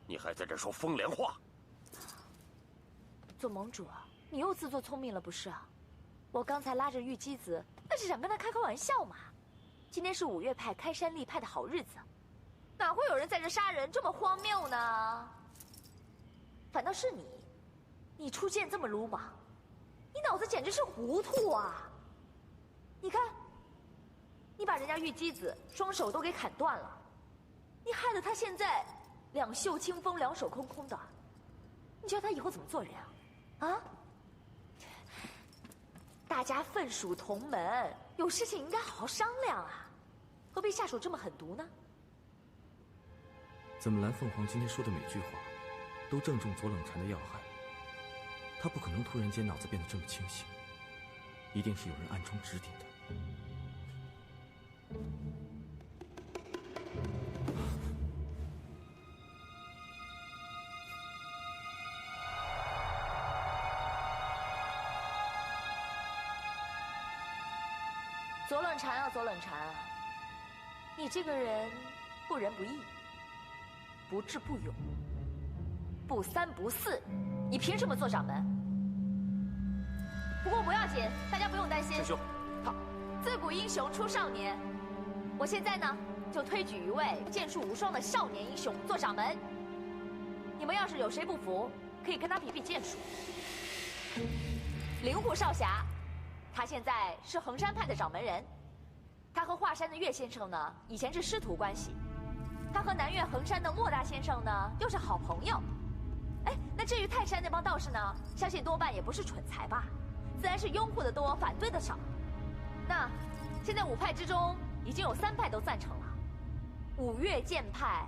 你还在这说风凉话！左盟主，你又自作聪明了不是？我刚才拉着玉姬子，那是想跟他开玩笑嘛。今天是五岳派开山立派的好日子，哪会有人在这杀人这么荒谬呢？反倒是你出剑这么鲁莽，你脑子简直是糊涂啊！你看，你把人家玉姬子双手都给砍断了，你害得他现在两袖清风，两手空空的，你觉得他以后怎么做人啊？啊？大家分属同门，有事情应该好好商量啊，何必下手这么狠毒呢？怎么蓝凤凰今天说的每句话都正中左冷禅的要害？他不可能突然间脑子变得这么清醒，一定是有人暗中指点的。左冷禅啊，左冷禅啊，你这个人不仁不义，不智不勇，不三不四，你凭什么做掌门？不过不要紧，大家不用担心。师兄，自古英雄出少年，我现在呢就推举一位剑术无双的少年英雄做掌门。你们要是有谁不服，可以跟他比比剑术。灵狐少侠，他现在是衡山派的掌门人。他和华山的岳先生呢，以前是师徒关系。他和南岳衡山的莫大先生呢，又是好朋友。哎，那至于泰山那帮道士呢，相信多半也不是蠢材吧，自然是拥护的多，反对的少。那现在5派之中，已经有3派都赞成了。5岳剑派，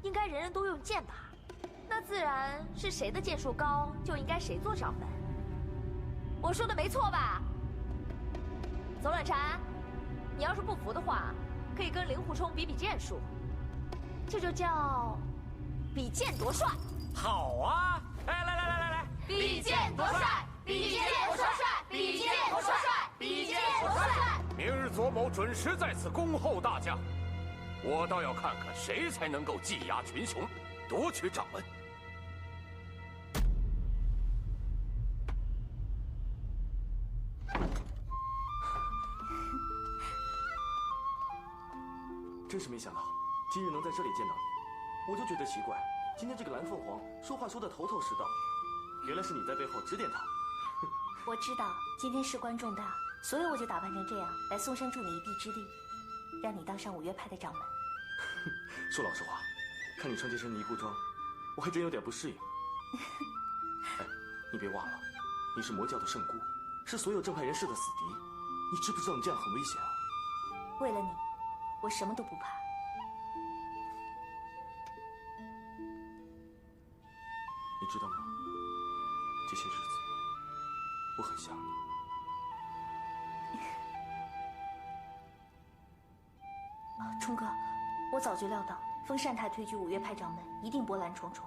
应该人人都用剑吧？那自然是谁的剑术高，就应该谁做掌门。我说的没错吧？左冷禅，你要是不服的话，可以跟令狐冲比比剑术，这就叫比剑夺帅。好啊！哎，来，比剑夺帅，比剑夺帅，比剑夺帅，比剑夺帅。明日左某准时在此恭候大驾。我倒要看看谁才能够技压群雄，夺取掌门。真是没想到，今日能在这里见到你，我就觉得奇怪。今天这个蓝凤凰说话说得头头是道，原来是你在背后指点他。我知道今天事关重大，所以我就打扮成这样来嵩山助你一臂之力，让你当上5岳派的掌门。说老实话，看你穿这身尼姑装，我还真有点不适应。哎，你别忘了，你是魔教的圣姑，是所有正派人士的死敌，你知不知道你这样很危险啊？为了你，我什么都不怕。你知道吗？这些日子，我很想你。冲哥，我早就料到封禅派推举5岳派掌门一定波澜重重。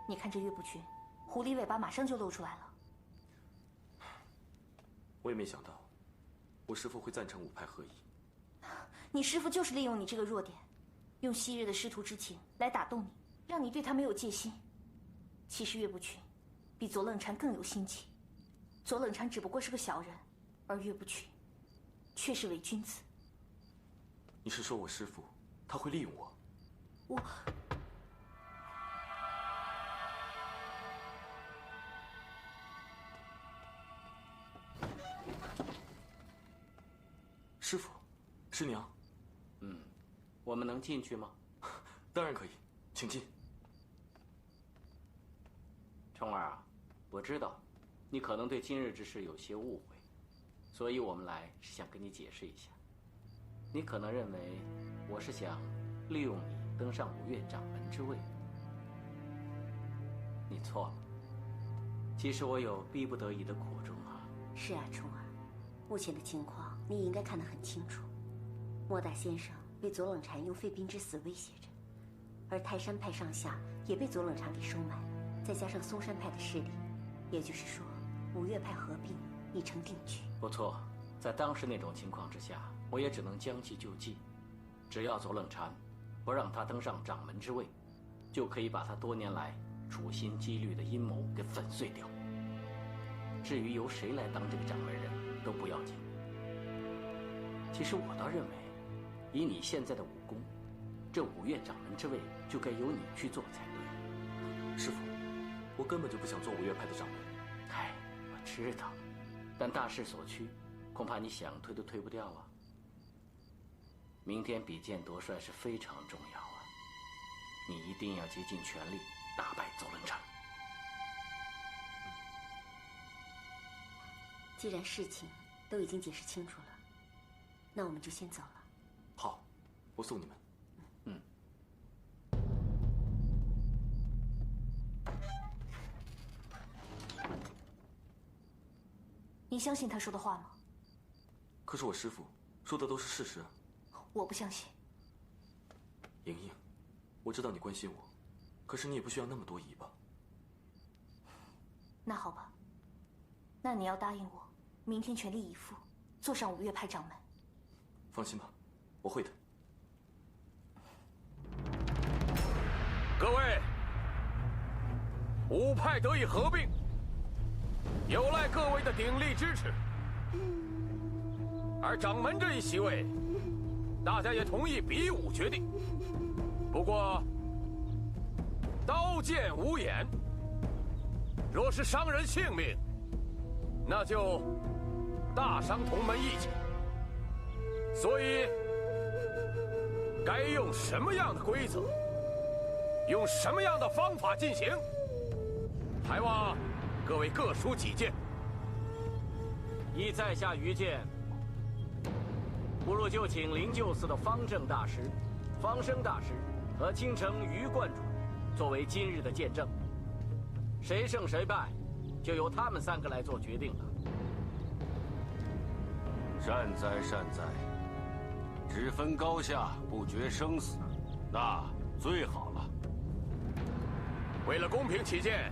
你看这岳不群，狐狸尾巴马上就露出来了。我也没想到，我师父会赞成5派合一。你师父就是利用你这个弱点，用昔日的师徒之情来打动你，让你对他没有戒心。其实岳不群比左冷禅更有心机，左冷禅只不过是个小人，而岳不群却是伪君子。你是说我师父他会利用我？我师父，师娘。我们能进去吗？当然可以，请进。冲儿啊，我知道你可能对今日之事有些误会，所以我们来是想跟你解释一下。你可能认为我是想利用你登上5岳掌门之位，你错了。其实我有逼不得已的苦衷啊。是啊，冲儿，目前的情况你也应该看得很清楚。莫大先生被左冷禅用废兵之死威胁着，而泰山派上下也被左冷禅给收买了。再加上嵩山派的势力，也就是说5岳派合并已成定局。不错，在当时那种情况之下，我也只能将计就计。只要左冷禅不让他登上掌门之位，就可以把他多年来处心积虑的阴谋给粉碎掉。至于由谁来当这个掌门人都不要紧。其实我倒认为，以你现在的武功，这5岳掌门之位就该由你去做才对。师父，我根本就不想做5岳派的掌门。哎，我知道，但大势所趋，恐怕你想推都推不掉啊。明天比剑夺帅是非常重要啊，你一定要竭尽全力打败左冷禅。既然事情都已经解释清楚了，那我们就先走了。好，我送你们。你相信他说的话吗？可是我师父说的都是事实。我不相信。莹莹，我知道你关心我，可是你也不需要那么多疑吧？那好吧，那你要答应我，明天全力以赴，坐上5岳派掌门。放心吧，我会的。各位，五派得以合并，有赖各位的鼎力支持。而掌门这一席位，大家也同意比武决定。不过，刀剑无眼，若是伤人性命，那就大伤同门义气。所以，该用什么样的规则，用什么样的方法进行，还望各位各抒己见。依在下愚见，不如就请灵鹫寺的方正大师、方生大师和青城余观主作为今日的见证，谁胜谁败，就由他们3个来做决定了。善哉善哉，只分高下，不决生死，那最好了。为了公平起见，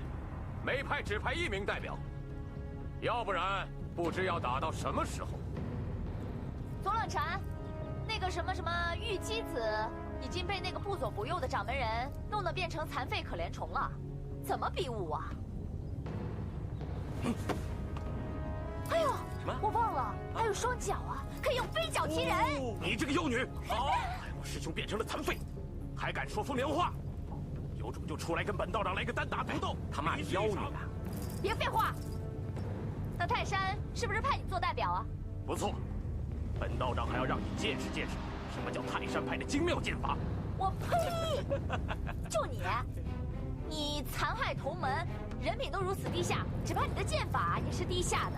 每派只派1名代表，要不然不知要打到什么时候。左冷禅，那个什么玉姬子已经被那个不左不右的掌门人弄得变成残废可怜虫了，怎么比武啊？哎呦，什么？我忘了，还有双脚啊，可以用飞脚踢人。你这个幼女，好，害我师兄变成了残废，还敢说风凉话？有种就出来跟本道长来个单打独斗！他骂你妖女啊！别废话。那泰山是不是派你做代表啊？不错，本道长还要让你见识见识什么叫泰山派的精妙剑法。我呸！就你残害同门，人品都如此低下，只怕你的剑法也是低下的。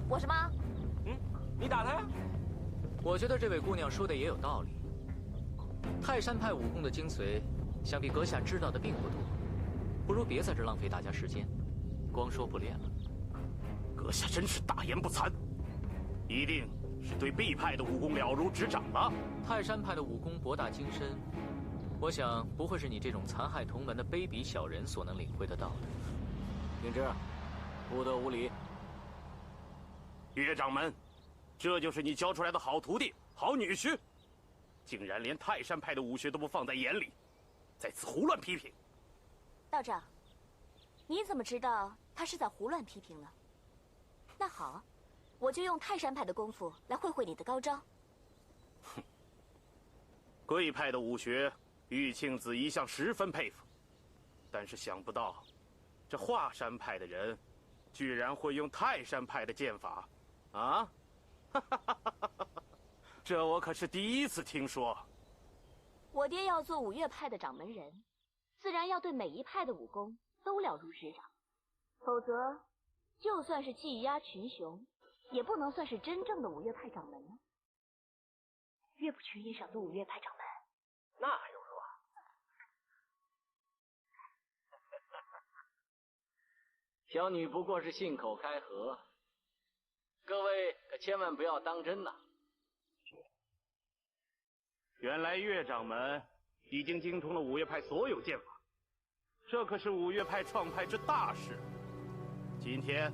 我什么？你打他呀！我觉得这位姑娘说的也有道理。泰山派武功的精髓，想必阁下知道的并不多，不如别在这浪费大家时间，光说不练了。阁下真是大言不惭，一定是对 B 派的武功了如指掌了。泰山派的武功博大精深，我想不会是你这种残害同门的卑鄙小人所能领会得到的。秉之，不得无礼。岳掌门，这就是你教出来的好徒弟、好女婿，竟然连泰山派的武学都不放在眼里，在此胡乱批评。道长，你怎么知道他是在胡乱批评呢？那好，我就用泰山派的功夫来会会你的高招。哼，贵派的武学，玉庆子一向十分佩服，但是想不到，这华山派的人，居然会用泰山派的剑法，啊！这我可是第一次听说。我爹要做五岳派的掌门人，自然要对每一派的武功都了如指掌，否则，就算是技压群雄，也不能算是真正的五岳派掌门呢。岳不群也想做五岳派掌门，那还用说？小女不过是信口开河，各位可千万不要当真呐。原来岳掌门已经精通了五岳派所有剑法，这可是五岳派创派之大事。今天，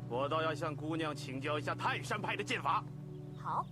我倒要向姑娘请教一下泰山派的剑法。好。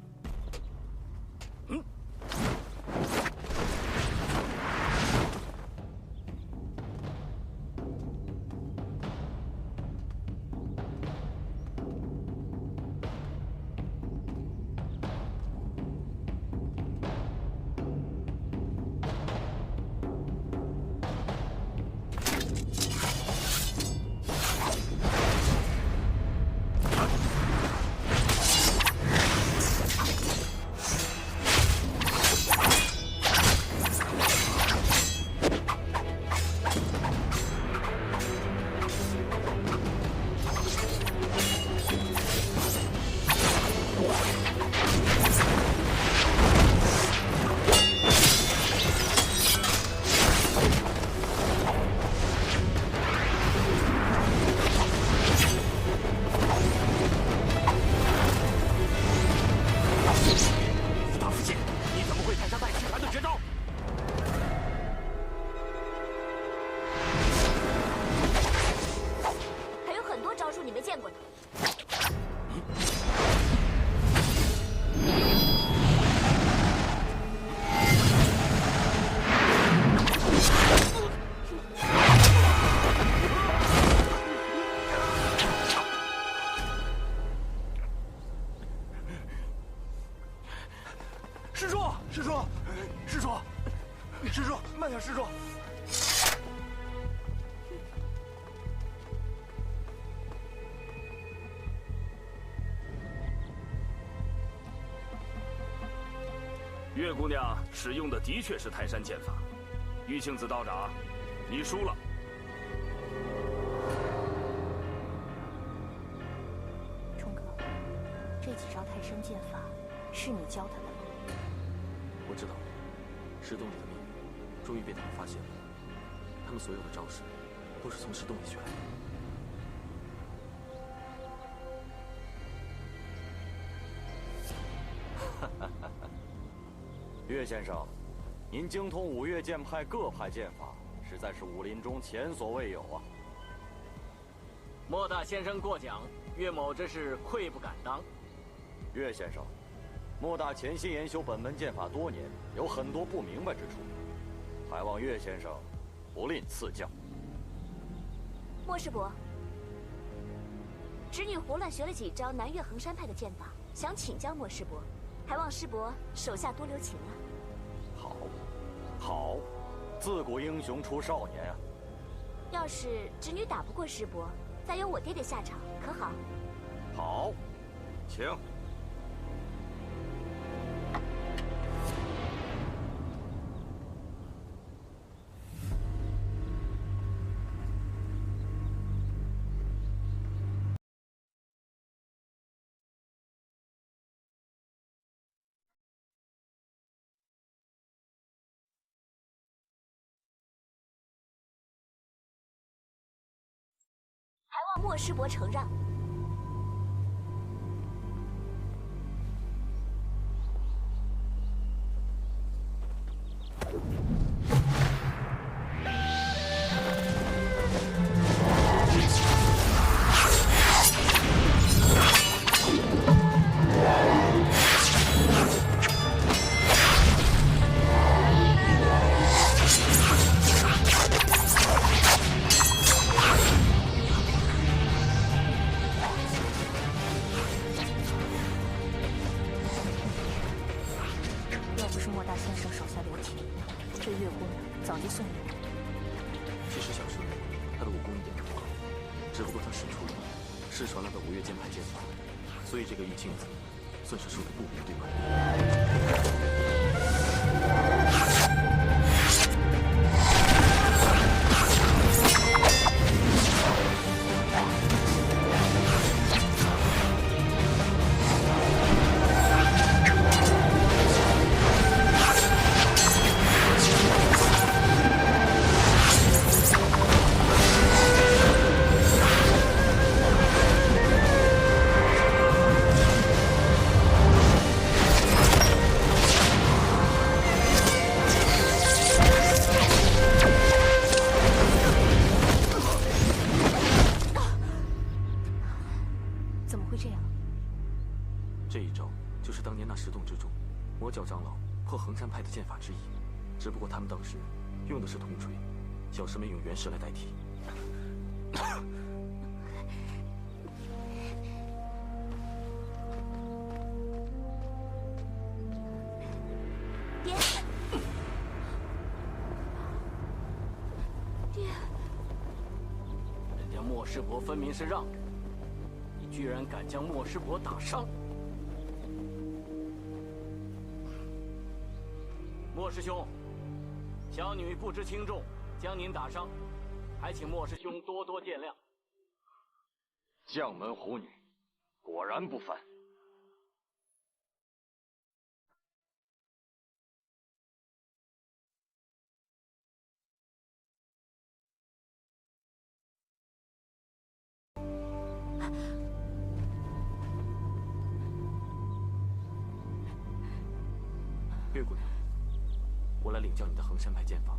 施主，施主，慢点，施主。月姑娘使用的的确是泰山剑法，玉庆子道长，你输了。冲哥，这几招泰山剑法是你教他的吗？我知道，石洞里的秘密终于被他们发现了，他们所有的招式都是从石洞里学来的。 岳先生，您精通五岳剑派各派剑法，实在是武林中前所未有啊！莫大先生过奖，岳某真是愧不敢当。岳先生，莫大潜心研修本门剑法多年，有很多不明白之处，还望岳先生不吝赐教。莫师伯，侄女胡乱学了几招南岳衡山派的剑法，想请教莫师伯。 还望师伯手下多留情啊！好，好，自古英雄出少年啊！要是侄女打不过师伯，再由我爹爹下场，可好？好，请。还望莫师伯承让。只不过他们当时用的是铜锤，小师妹用原石来代替。爹，爹，人家莫师伯分明是让着你，居然敢将莫师伯打伤！莫师兄。 小女不知轻重，将您打伤，还请莫师兄多多见谅。将门虎女，果然不凡。月姑娘。 我来领教你的衡山派剑法。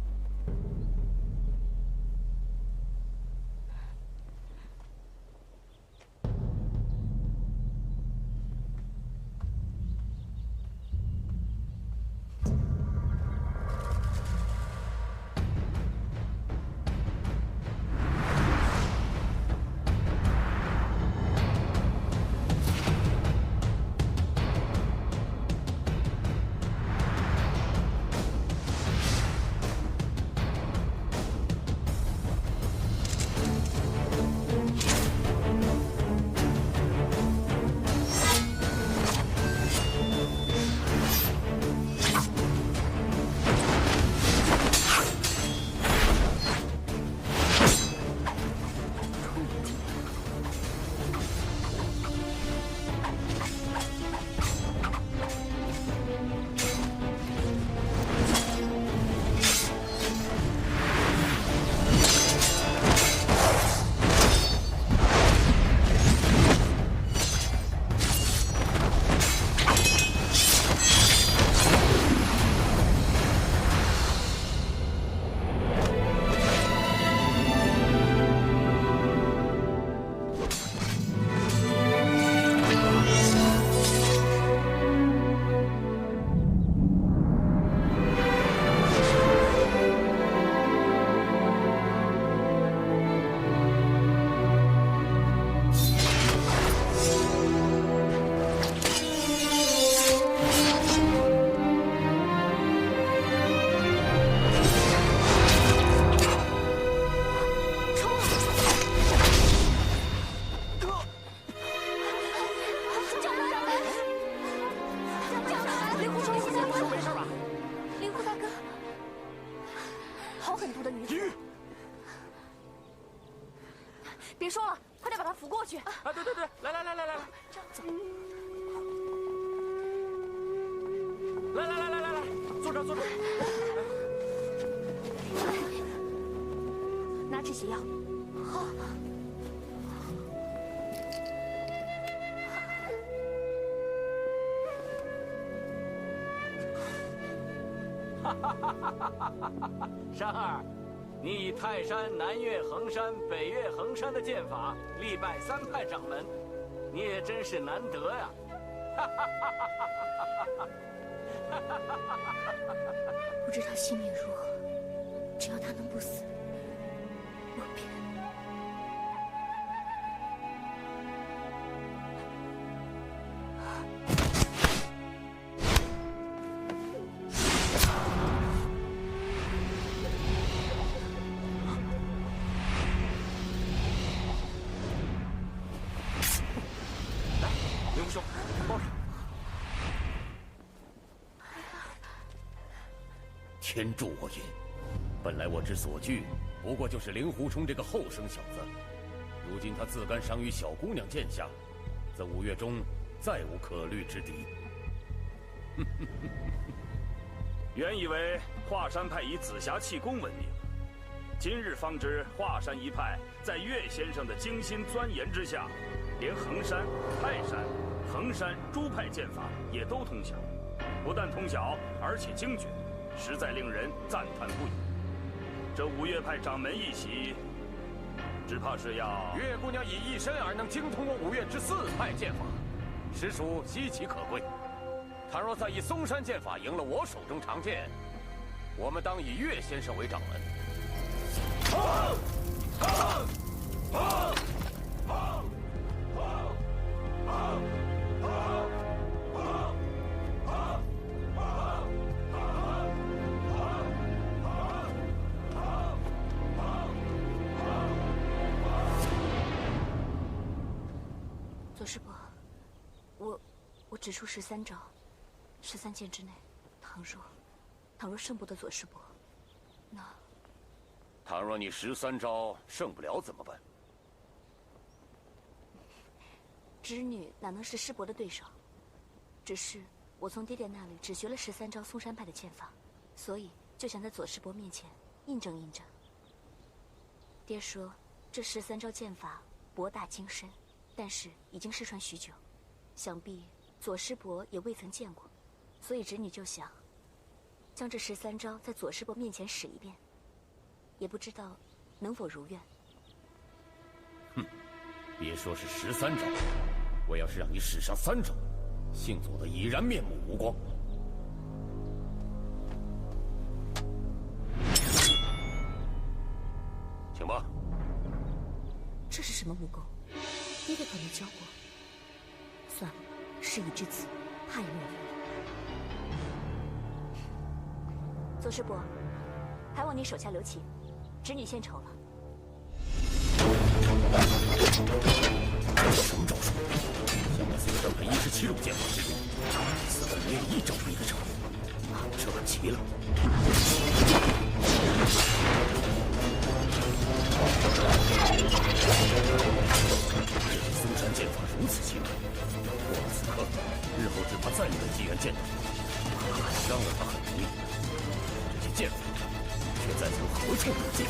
好狠毒的女子！别说了，快点把她扶过去！啊，对，来，这样走。来，坐这。拿止血药。好。山儿，你以泰山南越衡山、北越衡山的剑法力败3派掌门，你也真是难得呀！不知他性命如何，只要他能不死，我便。灵狐兄，抱着。天助我也！本来我之所惧，不过就是令狐冲这个后生小子。如今他自甘伤于小姑娘剑下，则5月中再无可虑之敌。原以为华山派以紫霞气功闻名，今日方知华山一派在岳先生的精心钻研之下，连衡山、泰山、衡山诸派剑法也都通晓，不但通晓，而且精绝，实在令人赞叹不已。这5岳派掌门一席，只怕是要……岳姑娘以一身而能精通我5岳之4派剑法，实属稀奇可贵。倘若再以嵩山剑法赢了我手中长剑，我们当以岳先生为掌门。左师伯，我只出13招，13剑之内，倘若胜不得左师伯，那……倘若你13招胜不了怎么办？侄女哪能是师伯的对手？只是我从爹爹那里只学了13招嵩山派的剑法，所以就想在左师伯面前印证印证。爹说这13招剑法博大精深，但是已经失传许久，想必左师伯也未曾见过，所以侄女就想将这13招在左师伯面前使一遍，也不知道能否如愿。哼，别说是13招，我要是让你使上3招，姓左的已然面目无光。请吧。这是什么武功？爹爹可没教过。算了，事已至此，怕也没有用。左师伯，还望你手下留情，侄女献丑了。什么招数？想把4个正派17种剑法之中，4个没有1招比得上，这可奇了。嵩山剑法如此奇妙，过了此刻，日后只怕再没有机缘见到。伤了他很容易，这些剑法却再从何处得见？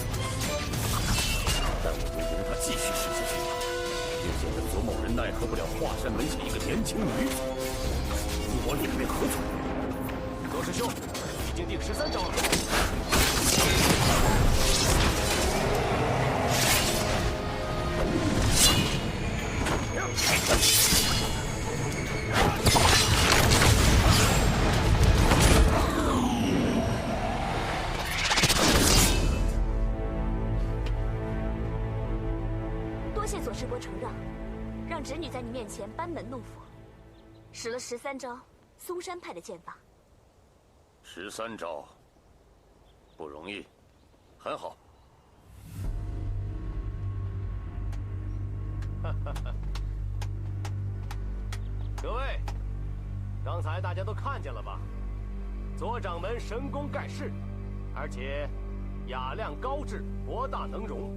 但我不容他继续使下去，又显得左某人奈何不了华山门下一个年轻女子，我脸面何存？左师兄，已经定13招了。多谢左师伯承让，让侄女在你面前班门弄斧，使了13招嵩山派的剑法。13招，不容易，很好。各位，刚才大家都看见了吧？左掌门神功盖世，而且雅量高致，博大能容。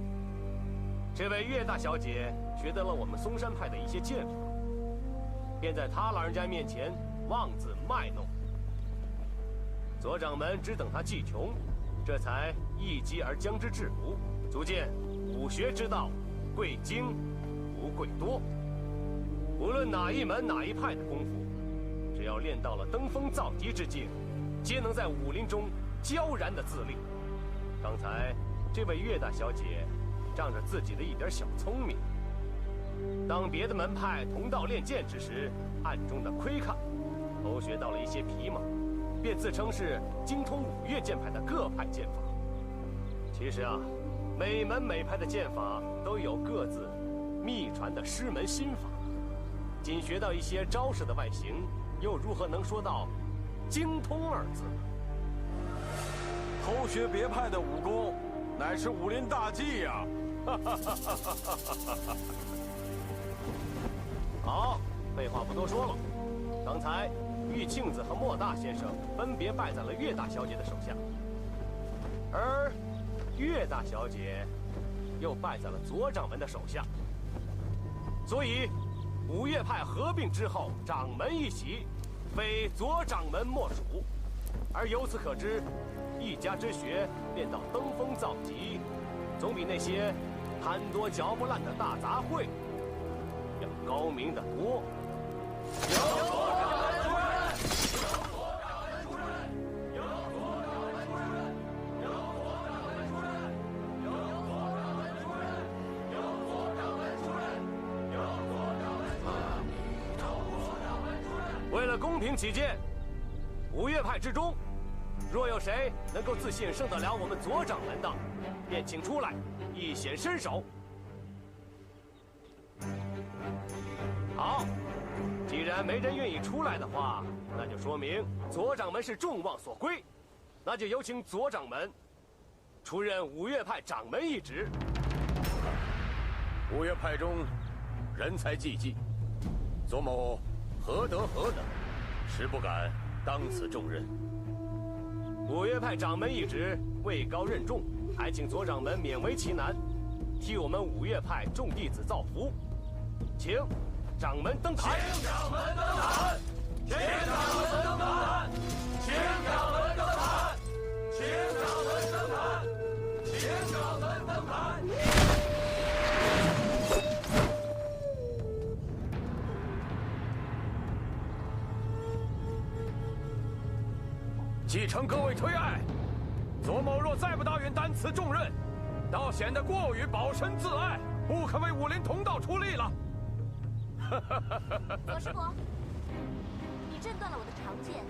这位岳大小姐学得了我们嵩山派的一些剑法，便在她老人家面前妄自卖弄。左掌门只等她技穷，这才一击而将之制服，足见武学之道，贵精不贵多。无论哪一门哪一派的功夫，只要练到了登峰造极之境，皆能在武林中悄然的自立。刚才这位岳大小姐仗着自己的一点小聪明，当别的门派同道练剑之时，暗中的窥看，偷学到了一些皮毛，便自称是精通五岳剑派的各派剑法。其实啊，每门每派的剑法都有各自秘传的师门心法，仅学到一些招式的外形，又如何能说到精通二字？偷学别派的武功，乃是武林大忌呀！好，废话不多说了。刚才玉庆子和莫大先生分别败在了岳大小姐的手下，而岳大小姐又败在了左掌门的手下。所以，五岳派合并之后，掌门一席，非左掌门莫属。而由此可知，一家之学练到登峰造极，总比那些贪多嚼不烂的大杂烩要高明得多。有左掌门出任！有左掌门出任！有左掌门出任！有左掌门出任！有左掌门出任！有左掌门出任！有左掌门出任！有左掌门出任！为了公平起见，五岳派之中，若有谁能够自信胜得了我们左掌门的，便请出来一显身手。好，既然没人愿意出来的话，那就说明左掌门是众望所归。那就有请左掌门出任五岳派掌门一职。五岳派中人才济济，左某何德何能，实不敢当此重任。五岳派掌门一职位高任重，还请左掌门勉为其难，替我们五岳派众弟子造福。请掌门登台！请掌门登台！请掌门登台！请掌门登台！请掌门登台！请掌门登台！继承各位推爱，左某若再不答应担此重任，倒显得过于保身自爱，不肯为武林同道出力了。左师伯，你震断了我的长剑，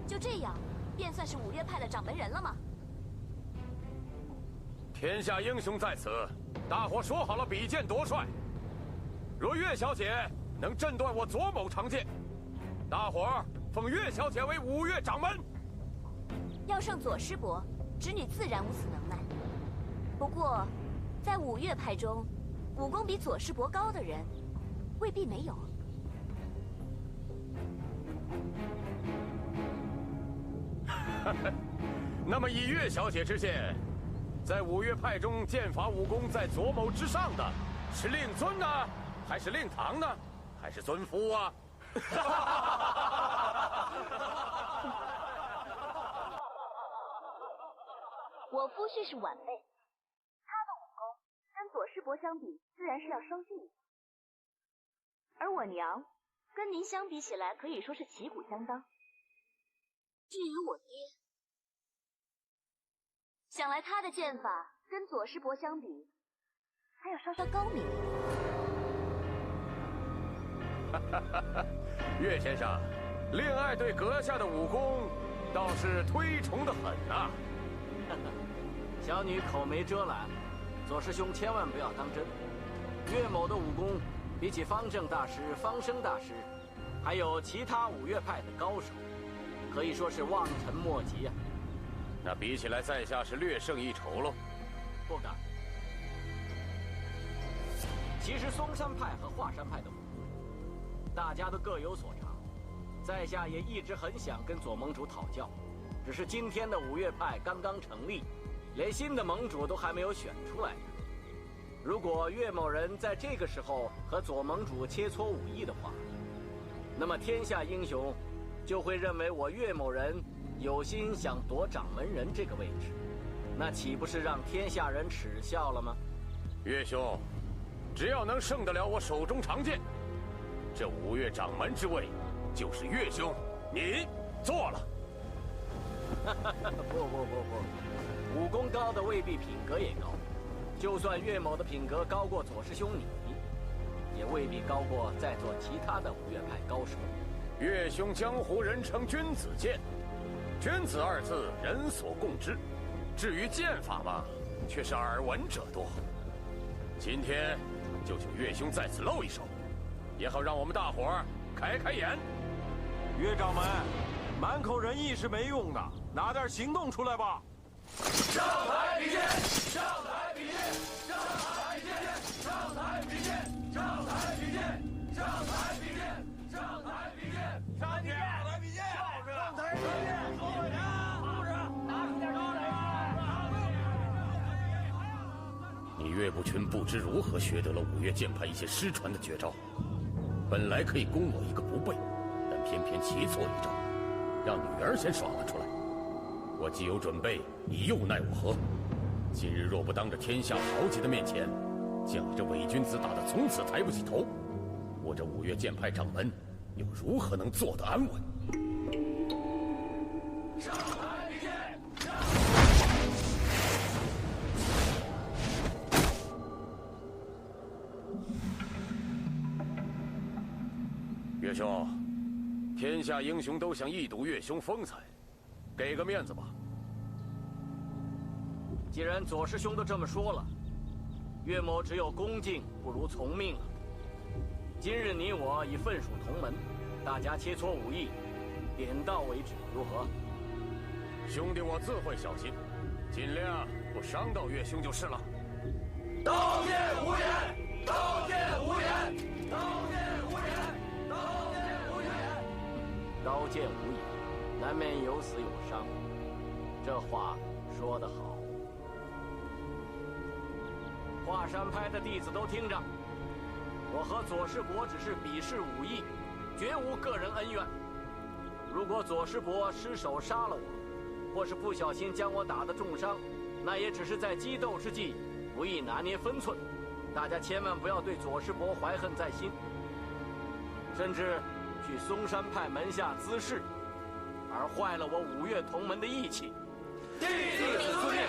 就这样便算是五岳派的掌门人了吗？天下英雄在此，大伙说好了比剑夺帅。若岳小姐能震断我左某长剑，大伙儿奉岳小姐为五岳掌门。要胜左师伯，侄女自然无此能耐。不过，在五岳派中，武功比左师伯高的人，未必没有。那么以岳小姐之见，在五岳派中剑法武功在左某之上的，是令尊呢，还是令堂呢，还是尊夫啊？我夫婿是晚辈，他的武功跟左师伯相比，自然是要稍逊一些。而我娘跟您相比起来，可以说是旗鼓相当。至于我爹，想来他的剑法跟左师伯相比，还要稍稍高明一点。岳先生，令爱对阁下的武功倒是推崇的很呐。小女口没遮拦，左师兄千万不要当真。岳某的武功比起方正大师、方生大师，还有其他五岳派的高手，可以说是望尘莫及啊。那比起来，在下是略胜一筹喽。不敢。其实嵩山派和华山派的武功，大家都各有所长。在下也一直很想跟左盟主讨教，只是今天的五岳派刚刚成立，连新的盟主都还没有选出来呢。如果岳某人在这个时候和左盟主切磋武艺的话，那么天下英雄就会认为我岳某人有心想夺掌门人这个位置，那岂不是让天下人耻笑了吗？岳兄，只要能胜得了我手中长剑，这五岳掌门之位就是岳兄你做了。不，武功高的未必品格也高，就算岳某的品格高过左师兄你，也未必高过在座其他的五岳派高手。岳兄江湖人称君子剑，君子二字人所共知，至于剑法嘛，却是耳闻者多。今天就请岳兄在此露一手，也好让我们大伙儿开开眼。岳掌门，满口仁义是没用的，拿点行动出来吧！上台比剑，上台比剑，上台比剑，上台比剑，上台比剑，上台比剑，上台比剑，上台比剑，上台比剑，上台比剑，所有人，拿出点招来！你岳不群不知如何学得了五岳剑派一些失传的绝招，本来可以攻我一个不备，但偏偏棋错一招，让女儿先耍了出来。我既有准备，你又奈我何？今日若不当着天下豪杰的面前，将你这伪君子打得从此抬不起头，我这五岳剑派掌门又如何能坐得安稳？上台比剑！岳兄，天下英雄都想一睹岳兄风采，给个面子吧。既然左师兄都这么说了，岳某只有恭敬不如从命了。今日你我已分属同门，大家切磋武艺，点到为止，如何？兄弟我自会小心，尽量不伤到岳兄就是了。刀剑无眼，刀剑无眼，刀剑无眼，刀剑无眼。刀剑无眼，难免有死有伤。这话说得好。华山派的弟子都听着，我和左师伯只是比试武艺，绝无个人恩怨。如果左师伯失手杀了我，或是不小心将我打得重伤，那也只是在激斗之际不易拿捏分寸，大家千万不要对左师伯怀恨在心，甚至去嵩山派门下滋事，而坏了我五岳同门的义气。弟子遵命。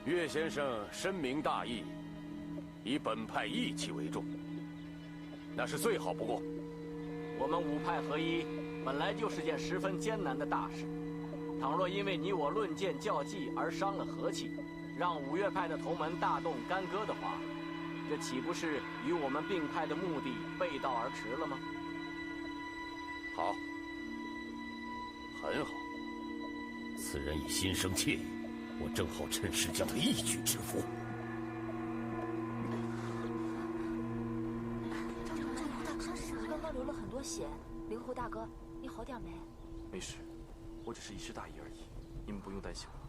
岳先生深明大义，以本派义气为重，那是最好不过。我们五派合一本来就是件十分艰难的大事，倘若因为你我论剑较技而伤了和气，让五岳派的同门大动干戈的话，这岂不是与我们并派的目的背道而驰了吗？好，很好，此人已心生怯意，我正好趁势将他一举制服。刚刚流了很多血，灵狐大哥，你好点没？没事，我只是一时大意而已，你们不用担心我。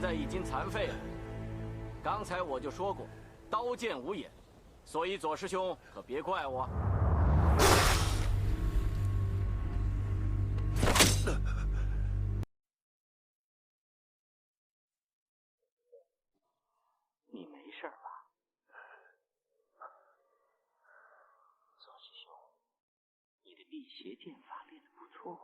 在已经残废了。刚才我就说过，刀剑无眼，所以左师兄可别怪我。你没事吧？左师兄，你的辟邪剑法练得不错。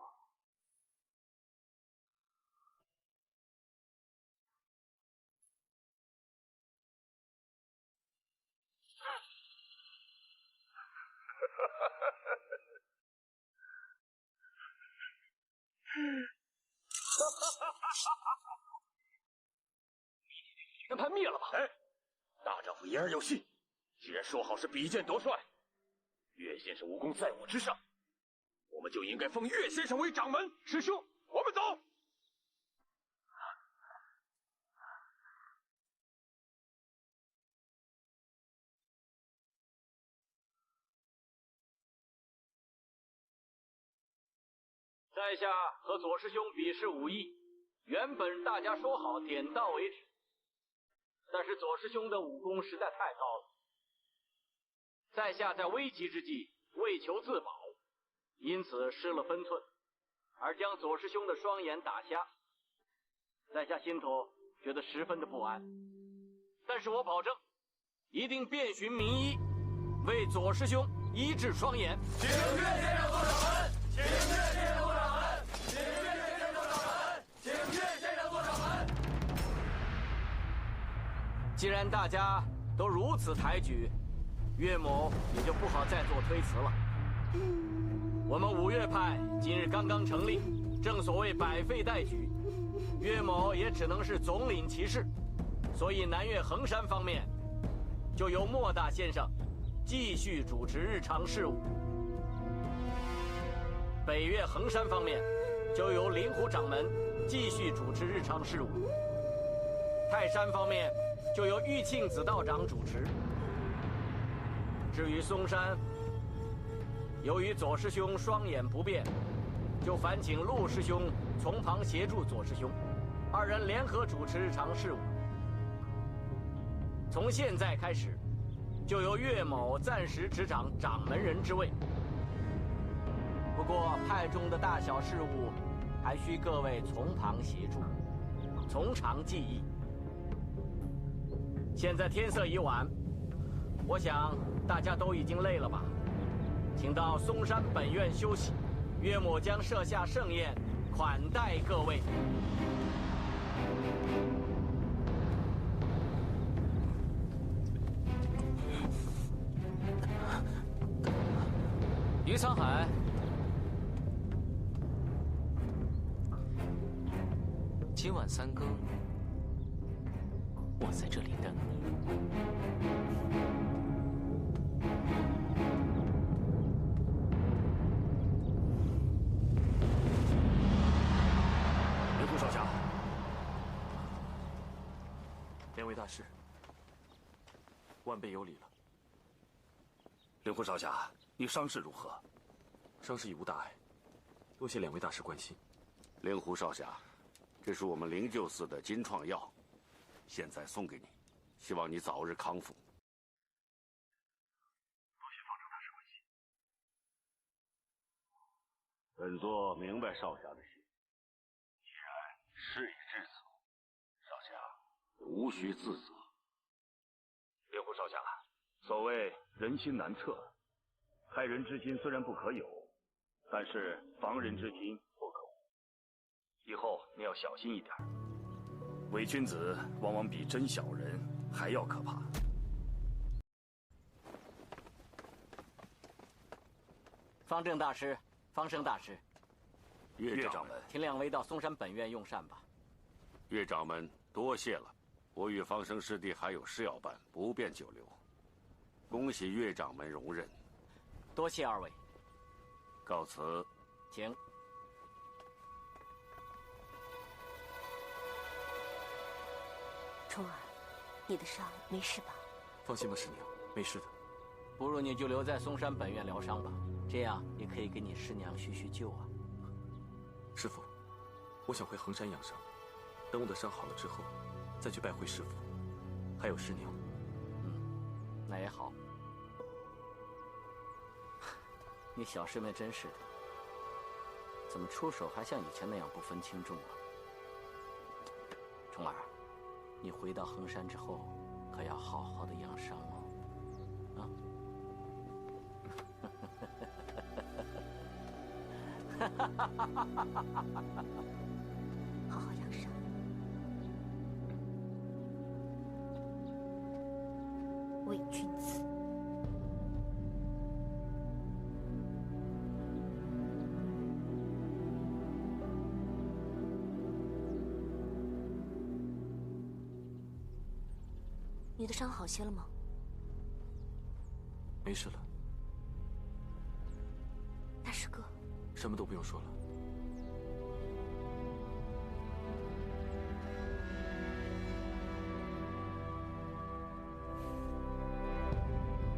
天盘灭了吧？哎，大丈夫言而有信，既然说好是比剑夺帅，岳先生武功在我之上，我们就应该封岳先生为掌门。师兄，我们走。在下和左师兄比试武艺，原本大家说好点到为止，但是左师兄的武功实在太高了，在下在危急之际为求自保，因此失了分寸，而将左师兄的双眼打瞎，在下心头觉得十分的不安。但是我保证，一定遍寻名医，为左师兄医治双眼。请岳先生做掌门，请岳先生做掌门，请岳先生做掌门，请岳先生做掌门。既然大家都如此抬举，岳某也就不好再做推辞了。我们五岳派今日刚刚成立，正所谓百废待举，岳某也只能是总领其事，所以南岳衡山方面就由莫大先生继续主持日常事务，北岳衡山方面就由灵狐掌门继续主持日常事务，泰山方面就由玉庆子道长主持。至于嵩山，由于左师兄双眼不便，就烦请陆师兄从旁协助左师兄，二人联合主持日常事务。从现在开始，就由岳某暂时执掌掌门人之位。不过派中的大小事务，还需各位从旁协助，从长计议。现在天色已晚，我想大家都已经累了吧，请到嵩山本院休息。岳某将设下盛宴，款待各位。于沧海，今晚3更，我在这里等你。灵狐少侠，两位大师，晚辈有礼了。灵狐少侠，你伤势如何？伤势已无大碍，多谢两位大师关心。灵狐少侠，这是我们灵鹫寺的金创药，现在送给你，希望你早日康复。多谢方丈大师关心。本座明白少侠的心，既然事已至此，少侠无需自责。灵狐少侠，所谓人心难测，害人之心虽然不可有，但是防人之心不可无。以后你要小心一点。伪君子往往比真小人还要可怕。方正大师，方生大师，岳掌门，请两位到嵩山本院用膳吧。岳掌门，多谢了。我与方生师弟还有事要办，不便久留。恭喜岳掌门荣任。多谢二位。告辞。请。冲儿，你的伤没事吧？放心吧，师娘，没事的。不如你就留在嵩山本院疗伤吧，这样也可以给你师娘叙叙旧啊。师父，我想回衡山养伤，等我的伤好了之后，再去拜会师傅，还有师娘。那也好。你小师妹真是的，怎么出手还像以前那样不分轻重啊？虫儿，你回到衡山之后，可要好好的养伤哦。啊？好好养伤。伪君子。你的伤好些了吗？没事了。大师哥，什么都不用说了。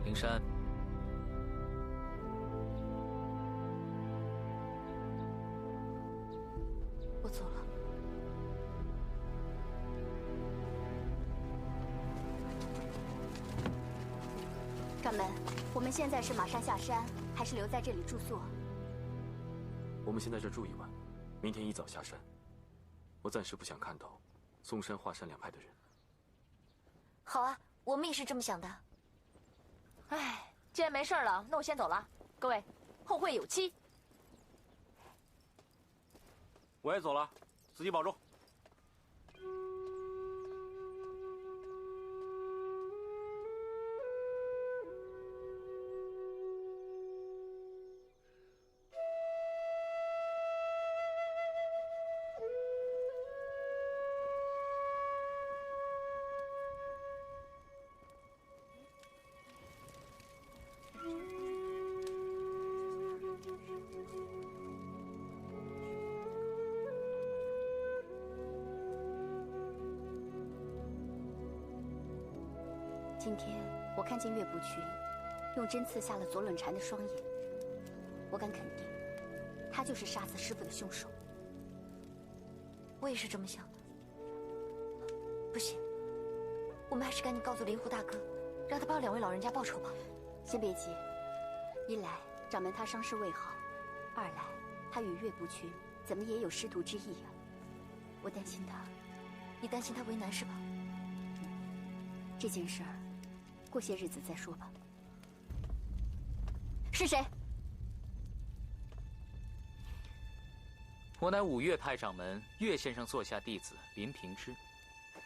灵山，我走了。掌门，我们现在是马上下山，还是留在这里住宿？我们先在这儿住一晚，明天一早下山。我暂时不想看到嵩山、华山两派的人。好啊，我们也是这么想的。哎，既然没事了，那我先走了。各位，后会有期。我也走了，自己保重。今天我看见岳不群用针刺下了左冷禅的双眼，我敢肯定，他就是杀死师傅的凶手。我也是这么想的。不行，我们还是赶紧告诉灵狐大哥，让他帮两位老人家报仇吧。先别急，一来掌门他伤势未好，二来他与岳不群怎么也有师徒之意啊。我担心他。你担心他为难是吧？这件事儿，过些日子再说吧。是谁？我乃五岳派掌门岳先生座下弟子林平之。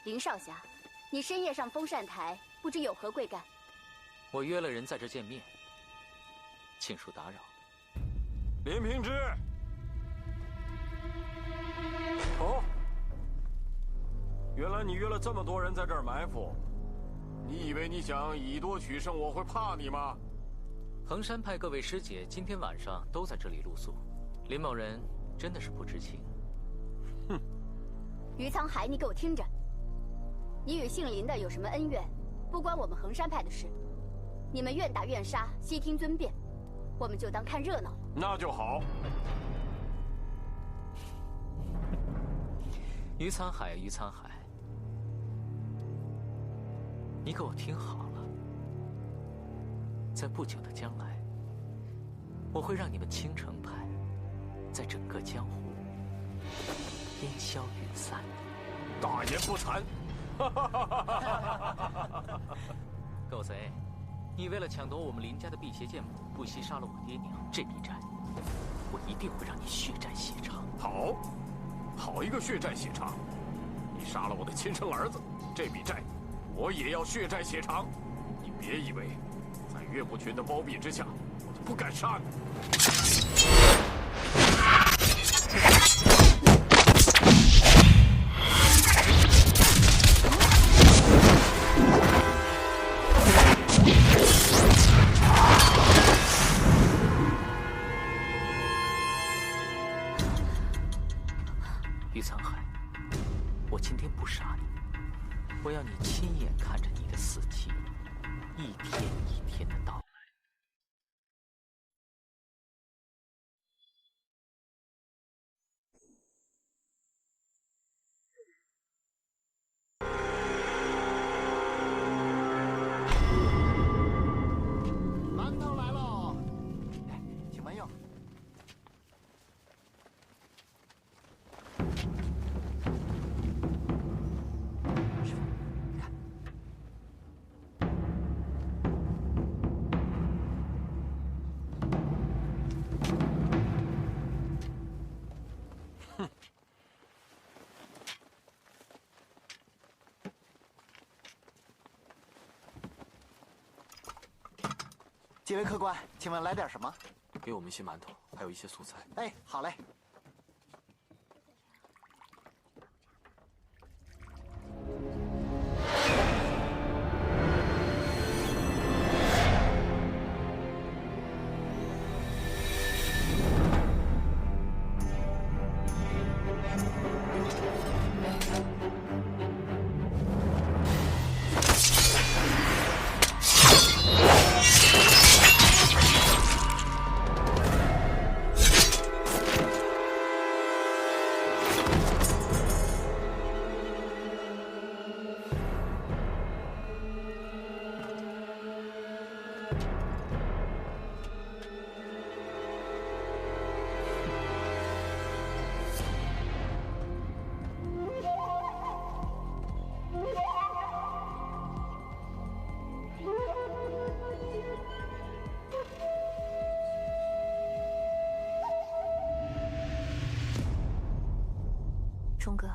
林少侠，你深夜上风扇台，不知有何贵干？我约了人在这见面，请恕打扰。林平之。哦，原来你约了这么多人在这儿埋伏。你以为你想以多取胜，我会怕你吗？衡山派各位师姐今天晚上都在这里露宿，林某人真的是不知情。哼！于沧海，你给我听着，你与姓林的有什么恩怨，不关我们衡山派的事。你们愿打愿杀，悉听尊便，我们就当看热闹了。那就好。于沧海，于沧海。你给我听好了，在不久的将来，我会让你们青城派在整个江湖烟消云散。大言不惭！狗贼，你为了抢夺我们林家的辟邪剑谱，不惜杀了我爹娘，这笔债，我一定会让你血债血偿。好，好一个血债血偿！你杀了我的亲生儿子，这笔债我也要血债血偿。你别以为在岳不群的包庇之下，我就不敢杀你。于沧海，我今天不杀你，我要你亲眼看着你的死期一天一天的到来。几位客官，请问来点什么？给我们一些馒头，还有一些素菜。哎，好嘞。冲哥，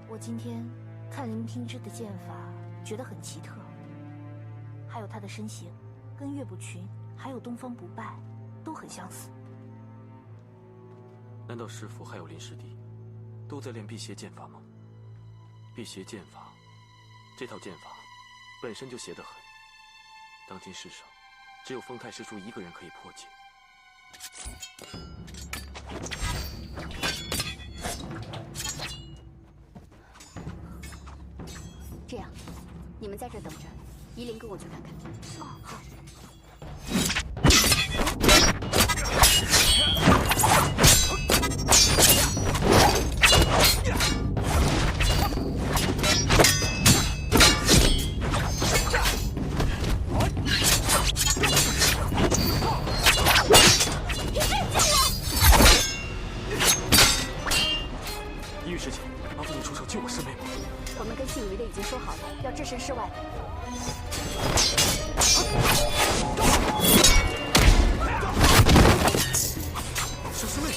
我今天看林平之的剑法，觉得很奇特，还有他的身形，跟岳不群还有东方不败都很相似。难道师傅还有林师弟都在练辟邪剑法吗？辟邪剑法，这套剑法本身就邪得很，当今世上只有风太师叔一个人可以破解。这样，你们在这等着，依琳跟我去看看。哦，好。一玉师姐，麻烦你出手救我师妹吧。我们跟姓余的已经说好了，要置身事外。小师妹。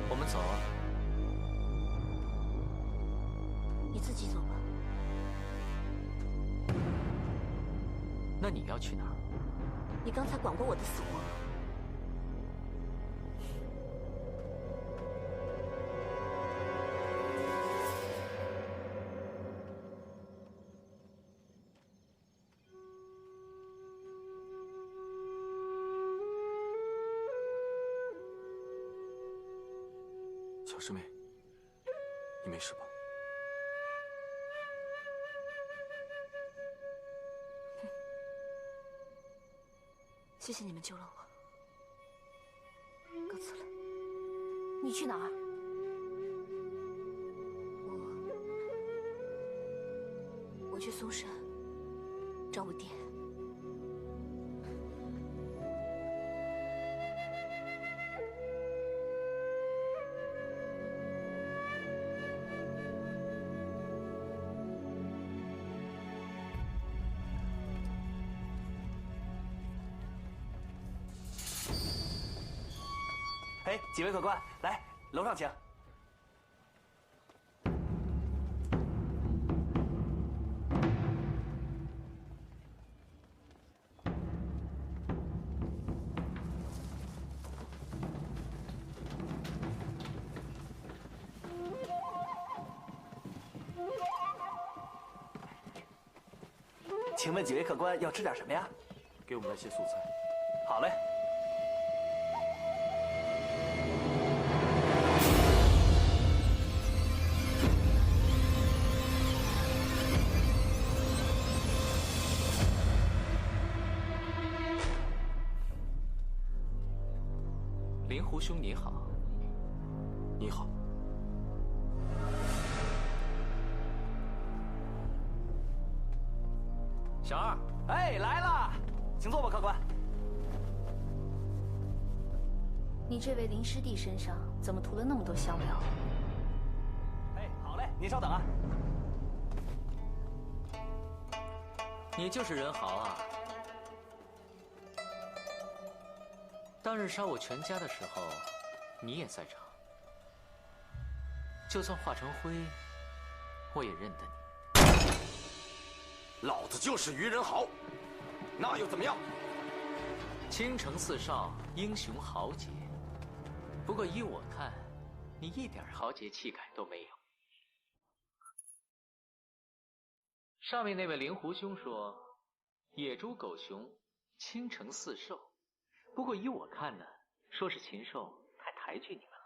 我们走啊。你自己走吧。那你要去哪儿？你刚才管过我的死活。小师妹，你没事吧？谢谢你们救了我。告辞了。你去哪儿？我去嵩山找我爹。哎，几位客官，来，楼上请。请问几位客官要吃点什么呀？给我们来些素菜。好嘞。灵狐兄你好。你好。小二，哎，来了，请坐吧，客官。你这位灵师弟身上怎么涂了那么多香料？哎，好嘞，您稍等啊。你就是人豪啊！当日杀我全家的时候，你也在场。就算化成灰，我也认得你。老子就是于仁豪，那又怎么样？青城四少，英雄豪杰。不过依我看，你一点豪杰气概都没有。上面那位灵狐兄说，野猪狗熊，青城四兽。不过依我看呢，说是禽兽太抬举你们了，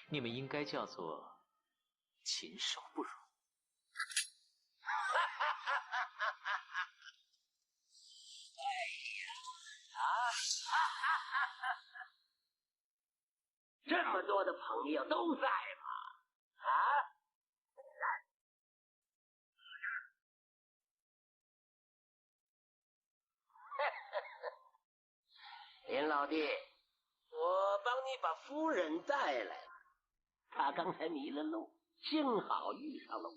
你们应该叫做禽兽不如。这么多的朋友都在吗？啊？林老弟，我帮你把夫人带来了，她刚才迷了路，幸好遇上了我。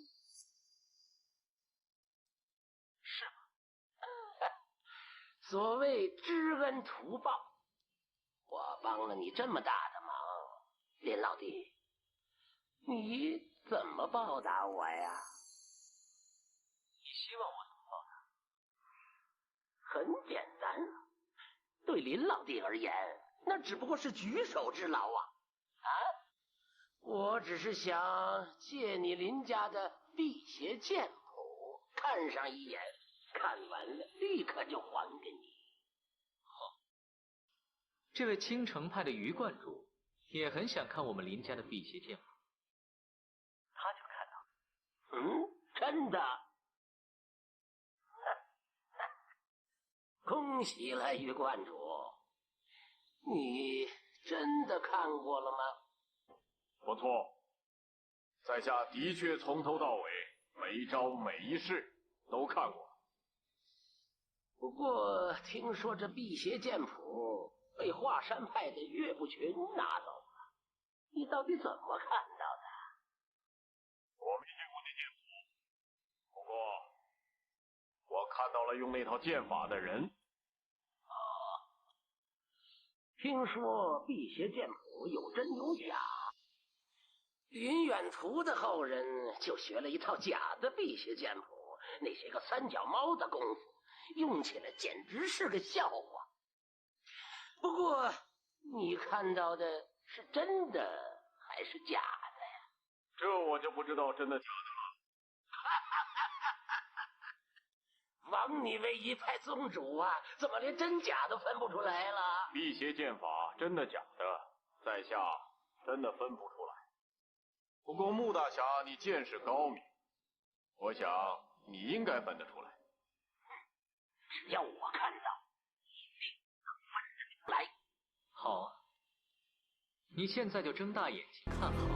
是吗？所谓知恩图报，我帮了你这么大的忙，林老弟，你怎么报答我呀？你希望我怎么报答？很简单啊，对林老弟而言，那只不过是举手之劳啊！啊，我只是想借你林家的辟邪剑谱看上一眼，看完了立刻就还给你。这位青城派的于观主也很想看我们林家的辟邪剑谱，他就看到了。嗯，真的？恭喜了，于观主，你真的看过了吗？不错，在下的确从头到尾每一招每一式都看过。不过听说这辟邪剑谱被华山派的岳不群拿走了，你到底怎么看到的？我没见过那剑谱，不过我看到了用那套剑法的人。听说辟邪剑谱有真有假，林远图的后人就学了一套假的辟邪剑谱，那些个三脚猫的功夫，用起来简直是个笑话。不过你看到的是真的还是假的呀？这我就不知道真的假的了。枉你为一派宗主啊，怎么连真假都分不出来了？辟邪剑法真的假的，在下真的分不出来。不过穆大侠你见识高明，我想你应该分得出来。只要我看到，一定能分出来。好啊，你现在就睁大眼睛看好了。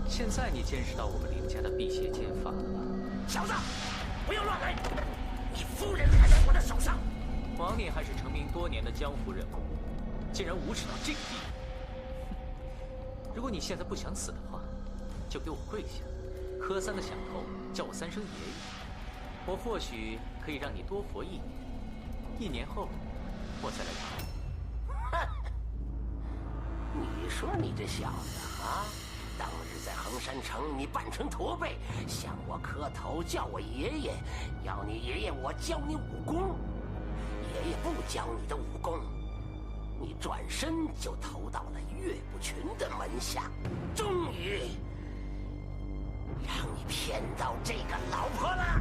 现在你见识到我们林家的辟邪剑法了吧？小子，不要乱来！你夫人还在我的手上。枉你还是成名多年的江湖人物，竟然无耻到这个地步！如果你现在不想死的话，就给我跪下，磕3个响头，叫我3声爷爷。我或许可以让你多活1年，1年后我再来找你。你说你这小子啊！当日在衡山城，你扮成驼背，向我磕头，叫我爷爷，要你爷爷我教你武功。爷爷不教你的武功，你转身就投到了岳不群的门下，终于让你骗到这个老婆了。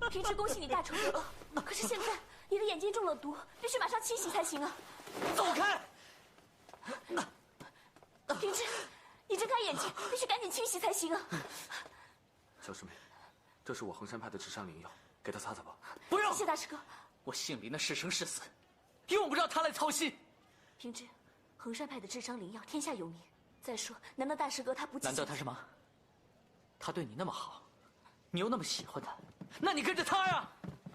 平之，恭喜你大仇得报。可是现在你的眼睛中了毒，必须马上清洗才行啊！走开！平之，你睁开眼睛，必须赶紧清洗才行啊！小师妹，这是我衡山派的治伤灵药，给他擦擦吧。不用，谢谢大师哥。我姓林的是生是死，用不着他来操心。平之，衡山派的治伤灵药天下有名。再说，难道大师哥他不？难道他什么？他对你那么好，你又那么喜欢他，那你跟着他呀！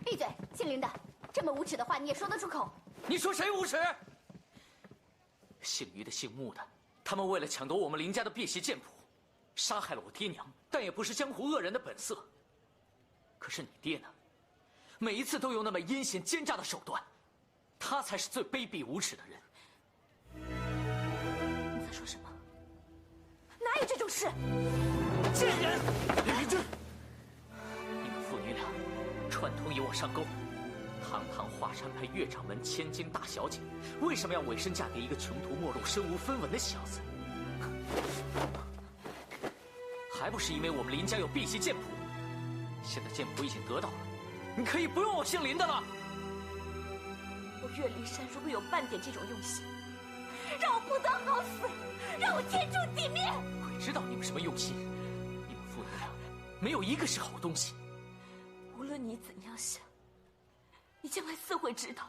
闭嘴，姓林的，这么无耻的话你也说得出口？你说谁无耻？姓于的、姓穆的，他们为了抢夺我们林家的辟邪剑谱，杀害了我爹娘，但也不是江湖恶人的本色。可是你爹呢？每一次都用那么阴险奸诈的手段，他才是最卑鄙无耻的人。你在说什么？哪有这种事？贱人！李明君，你们父女俩串通引我上钩，堂堂华山派岳掌门千金大小姐，为什么要委身嫁给一个穷途末路、身无分文的小子？还不是因为我们林家有辟邪剑谱？现在剑谱已经得到了，你可以不用我姓林的了。我岳灵珊如果有半点这种用心，让我不得好死，让我天诛地灭！鬼知道你们什么用心！你们父女俩没有一个是好东西。无论你怎样想，你将来自会知道。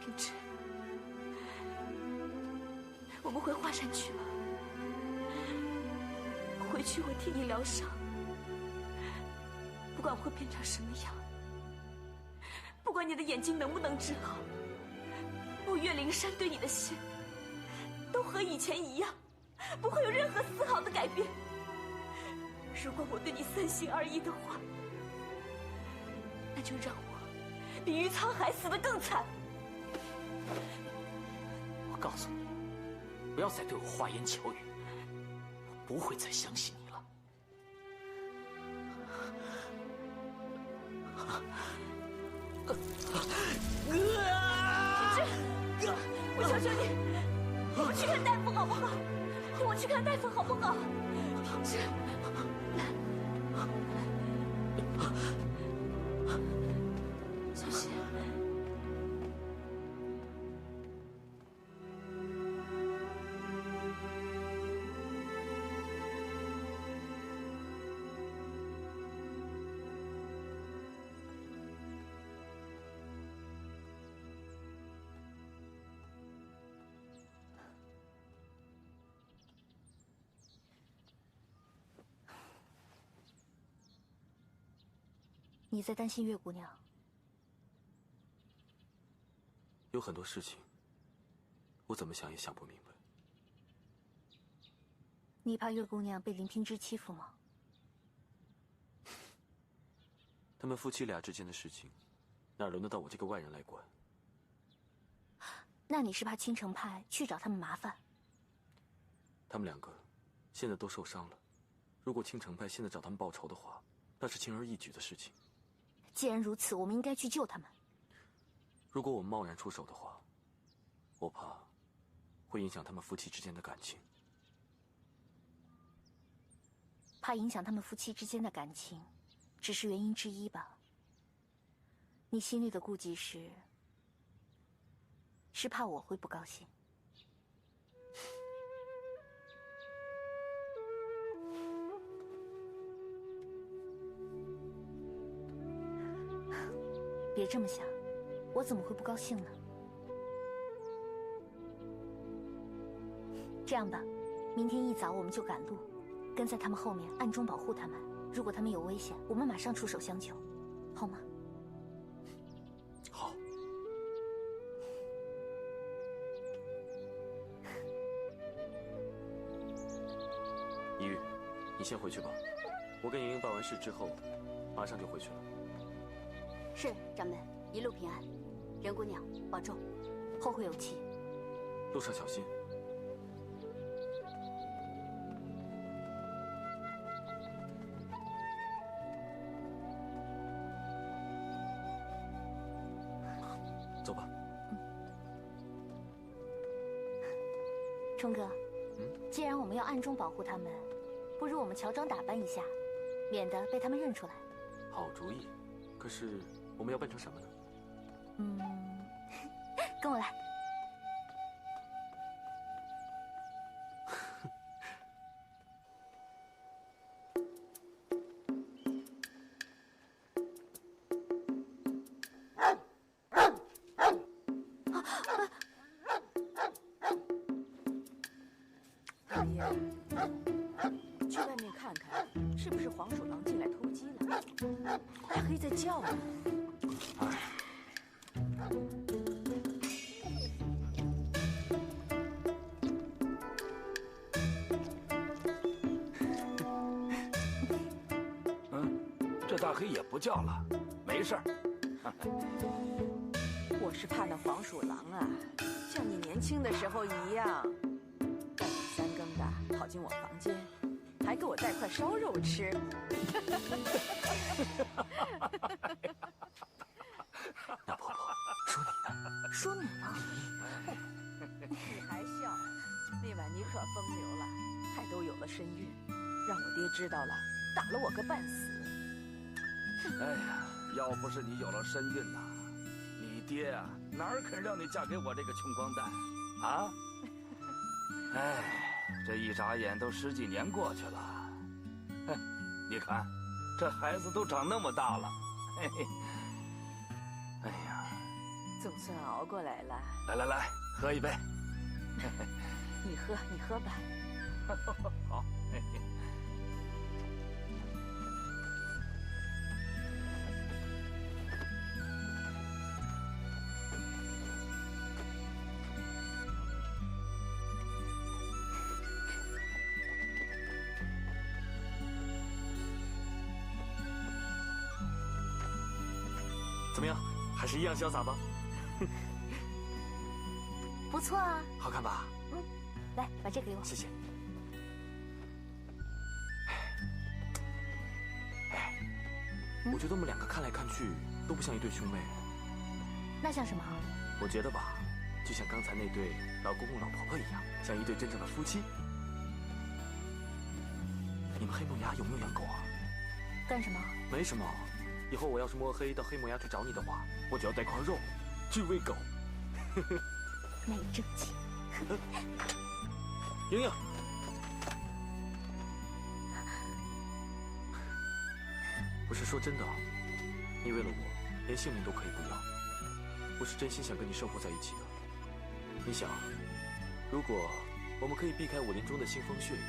平之，我们回华山去吧。回去我替你疗伤，不管会变成什么样，不管你的眼睛能不能治好，我岳灵珊对你的心都和以前一样，不会有任何丝毫的改变。如果我对你三心二意的话，那就让我比于沧海死得更惨。我告诉你，不要再对我花言巧语，我不会再相信你了。平之，我求求你，我们去看大夫好不好？陪我去看大夫好不好？平之。小心。你在担心岳姑娘？有很多事情，我怎么想也想不明白。你怕岳姑娘被林平之欺负吗？他们夫妻俩之间的事情，哪轮得到我这个外人来管？那你是怕青城派去找他们麻烦？他们两个现在都受伤了，如果青城派现在找他们报仇的话，那是轻而易举的事情。既然如此，我们应该去救他们。如果我们贸然出手的话，我怕会影响他们夫妻之间的感情。怕影响他们夫妻之间的感情，只是原因之一吧。你心里的顾忌是怕我会不高兴。别这么想，我怎么会不高兴呢？这样吧，明天一早我们就赶路，跟在他们后面，暗中保护他们。如果他们有危险，我们马上出手相救，好吗？好。一玉，你先回去吧，我跟莹莹办完事之后，马上就回去了。是，掌门，一路平安。任姑娘，保重，后会有期。路上小心。走吧。冲哥，既然我们要暗中保护他们，不如我们乔装打扮一下，免得被他们认出来。好主意，可是我们要扮成什么呢？跟我来。老爷，去外面看看，是不是黄鼠狼进来偷鸡了？大黑在叫呢。这大黑也不叫了，没事儿。我是怕那黄鼠狼啊，像你年轻的时候一样，半夜三更的跑进我房间，还给我带块烧肉吃。那婆婆说你呢？说你呢？你还笑？那晚你可风流了，还都有了身孕，让我爹知道了，打了我个半死。哎呀，要不是你有了身孕呐，你爹啊哪儿肯让你嫁给我这个穷光蛋啊？哎，这一眨眼都10几年过去了，你看，这孩子都长那么大了，嘿嘿。哎呀，总算熬过来了。来，喝一杯。你喝吧。好。嘿嘿。怎么样，还是一样潇洒吧？不错啊。好看吧？来，把这给我。谢谢。我觉得我们两个看来看去都不像一对兄妹。那像什么？我觉得吧，就像刚才那对老公公老婆婆一样，像一对真正的夫妻。你们黑木崖有没有养狗啊？干什么？没什么。以后我要是摸黑到黑木崖去找你的话，我就要带块肉去喂狗。没正气。莹莹，我是说真的，你为了我连性命都可以不要，我是真心想跟你生活在一起的。你想，如果我们可以避开武林中的腥风血雨，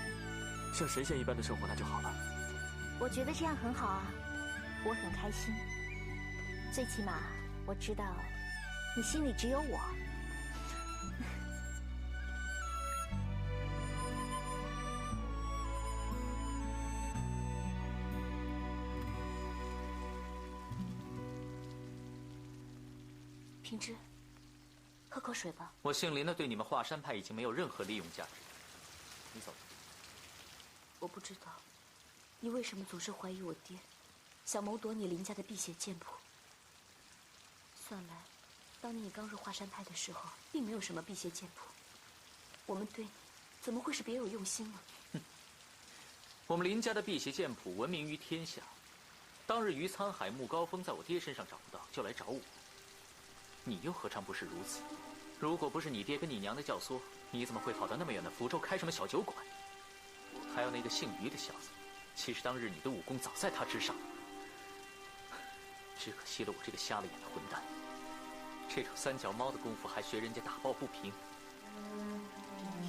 像神仙一般的生活，那就好了。我觉得这样很好啊。我很开心，最起码我知道你心里只有我。平之，喝口水吧。我姓林的对你们华山派已经没有任何利用价值。你走。我不知道，你为什么总是怀疑我爹？想谋夺你林家的辟邪剑谱。算来，当年你刚入华山派的时候，并没有什么辟邪剑谱。我们对你，怎么会是别有用心呢？我们林家的辟邪剑谱闻名于天下，当日于沧海穆高峰在我爹身上找不到，就来找我。你又何尝不是如此？如果不是你爹跟你娘的教唆，你怎么会跑到那么远的福州开什么小酒馆？还有那个姓于的小子，其实当日你的武功早在他之上。只可惜了我这个瞎了眼的混蛋，这种三脚猫的功夫还学人家打抱不平。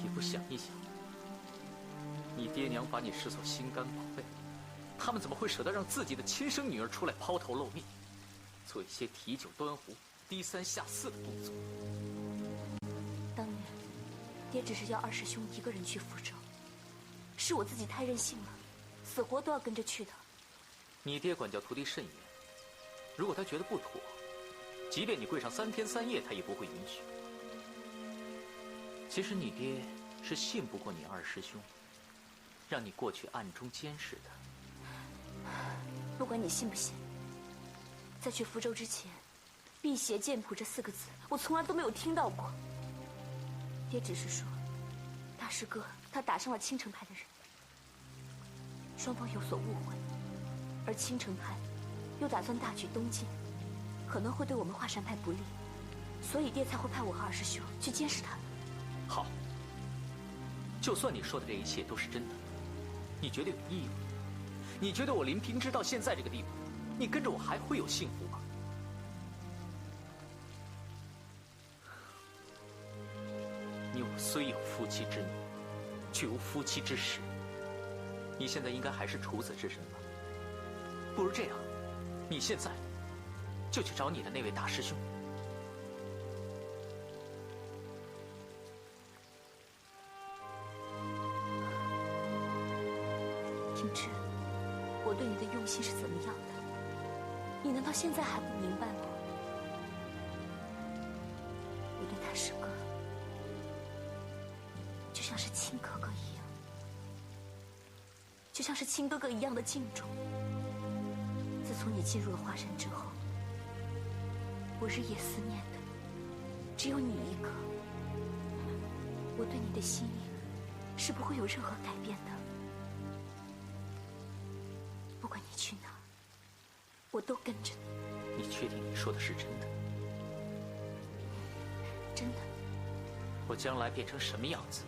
也不想一想，你爹娘把你视作心肝宝贝，他们怎么会舍得让自己的亲生女儿出来抛头露面，做一些提酒端壶、低三下四的动作？当年，爹只是要二师兄一个人去福州，是我自己太任性了，死活都要跟着去的。你爹管教徒弟甚严，如果他觉得不妥，即便你跪上3天3夜，他也不会允许。其实你爹是信不过你二师兄，让你过去暗中监视的。不管你信不信，在去福州之前，辟邪剑谱这4个字，我从来都没有听到过。爹只是说，大师哥他打伤了青城派的人，双方有所误会，而青城派又打算大举东进，可能会对我们华山派不利，所以爹才会派我和二师兄去监视他们。好，就算你说的这一切都是真的，你觉得有意义吗？你觉得我林平之到现在这个地步，你跟着我还会有幸福吗？你我虽有夫妻之名，却无夫妻之实。你现在应该还是处子之身吧？不如这样，你现在就去找你的那位大师兄。平之，我对你的用心是怎么样的？你难道现在还不明白吗？我对大师哥就像是亲哥哥一样，就像是亲哥哥一样的敬重。自从你进入了华山之后，我日夜思念的只有你一个。我对你的心意是不会有任何改变的。不管你去哪儿，我都跟着你。你确定你说的是真的？真的。我将来变成什么样子，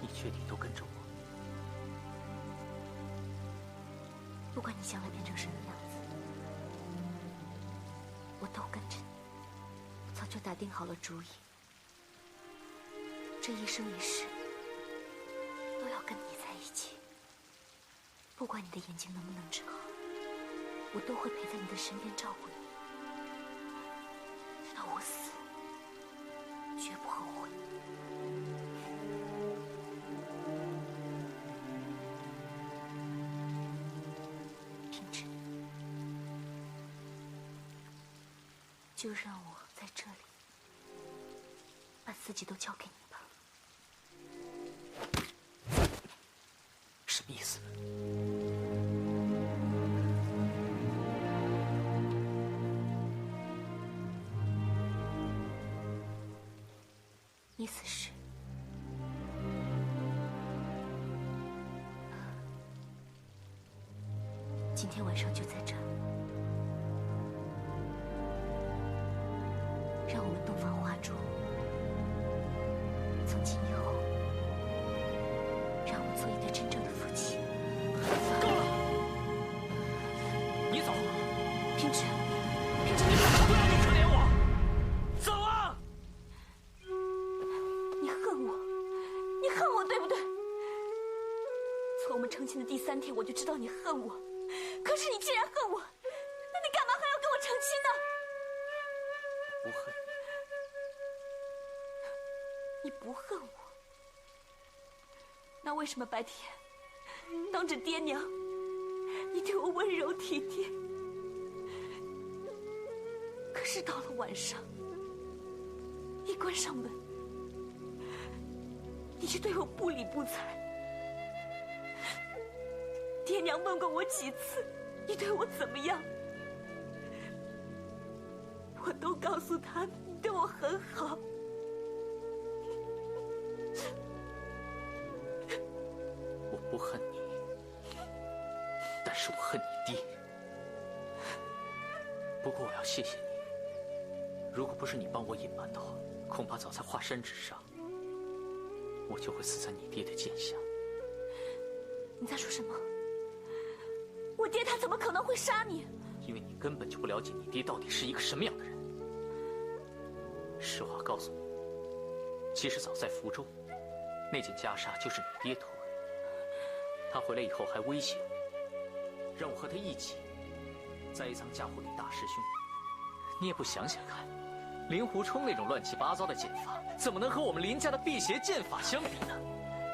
你确定都跟着我？不管你将来变成什么样子，我都跟着你。我早就打定好了主意，这一生一世都要跟你在一起。不管你的眼睛能不能治好，我都会陪在你的身边照顾你，直到我死，绝不后悔。平之，就让我在这里把自己都交给你吧。什么意思？意思是，今天晚上就在这儿，让我们洞房花烛。从今以后，让我们做一对真正的夫妻。够了！你走，平之，平之，你不要你可怜我，走啊！你恨我，你恨我，对不对？从我们成亲的第3天，我就知道你恨我。可是你既然恨我，那你干嘛还要跟我成亲呢？不恨你不恨我，那为什么白天当着爹娘，你对我温柔体贴，可是到了晚上，一关上门，你就对我不理不睬？爹娘问过我几次，你对我怎么样？我都告诉他们你对我很好。我不恨你，但是我恨你爹。不过我要谢谢你，如果不是你帮我隐瞒的话，恐怕早在华山之上，我就会死在你爹的剑下。你在说什么？我爹他怎么可能会杀你？因为你根本就不了解你爹到底是一个什么样的人。实话告诉你，其实早在福州，那件袈裟就是你爹偷的。他回来以后还威胁我，让我和他一起栽赃嫁祸给大师兄。你也不想想看，令狐冲那种乱七八糟的剑法，怎么能和我们林家的辟邪剑法相比呢？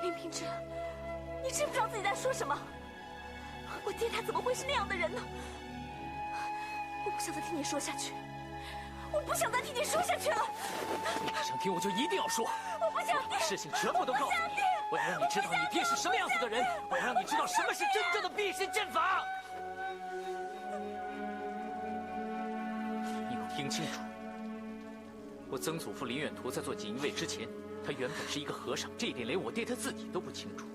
林平之，你知不知道自己在说什么？我爹他怎么会是那样的人呢？我不想再听你说下去，我不想再听你说下去了。你不想听我就一定要说，我不想听，事情全部都告诉你，我要让你知道你爹是什么样子的人，我要让你知道什么是真正的辟邪剑法。你要听清楚，我曾祖父林远图在做锦衣卫之前，他原本是一个和尚，这一点连我爹他自己都不清楚。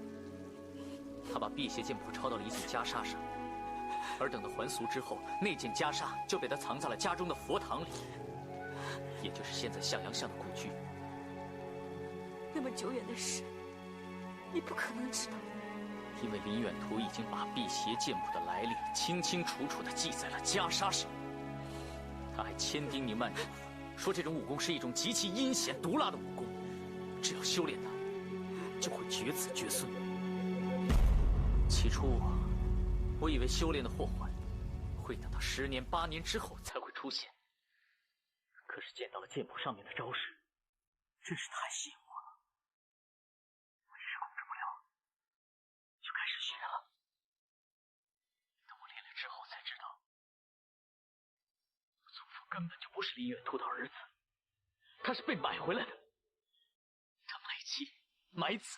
他把辟邪剑谱抄到了一件袈裟上，而等到还俗之后，那件袈裟就被他藏在了家中的佛堂里，也就是现在向阳巷的故居。那么久远的事，你不可能知道。因为林远图已经把辟邪剑谱的来历清清楚楚地记在了袈裟上，他还千叮咛万嘱咐，说这种武功是一种极其阴险毒辣的武功，只要修炼它，就会绝子绝孙。起初我以为修炼的祸患会等到10年8年之后才会出现，可是见到了剑谱上面的招式，真是太吸引我了。我一时控制不了，就开始学了。等我练了之后才知道，我祖父根本就不是林远图的儿子，他是被买回来的。他买妻买子，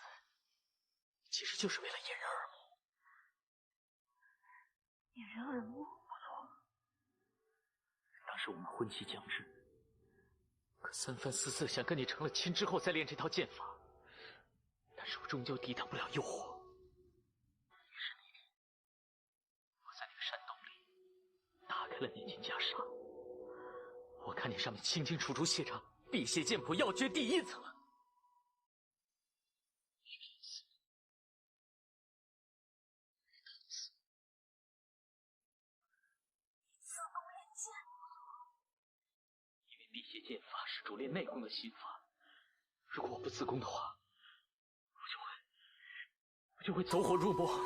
其实就是为了掩人耳目。掩人耳目？不错。当时我们婚期将至，可三番四次想跟你成了亲之后再练这套剑法，但是我终究抵挡不了诱惑。于是那天，我在那个山洞里打开了那件袈裟，我看见上面清清楚楚写着“辟邪剑谱要诀第1册”。辟邪剑法是主练内功的心法，如果我不自宫的话，我就会走火入魔，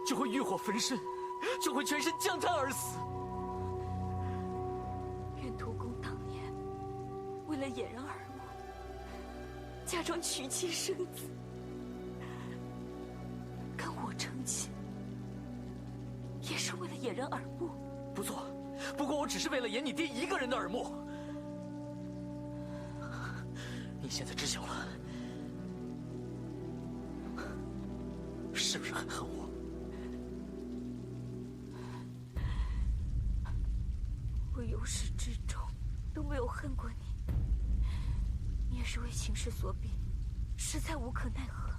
就会欲火焚身，就会全身将瘫而死。远图公当年为了掩人耳目，假装娶妻生子，跟我成亲，也是为了掩人耳目。不错，不过我只是为了掩你爹一个人的耳目。你现在知晓了，是不是很恨我？我由始至终都没有恨过你，你也是为情势所逼，实在无可奈何。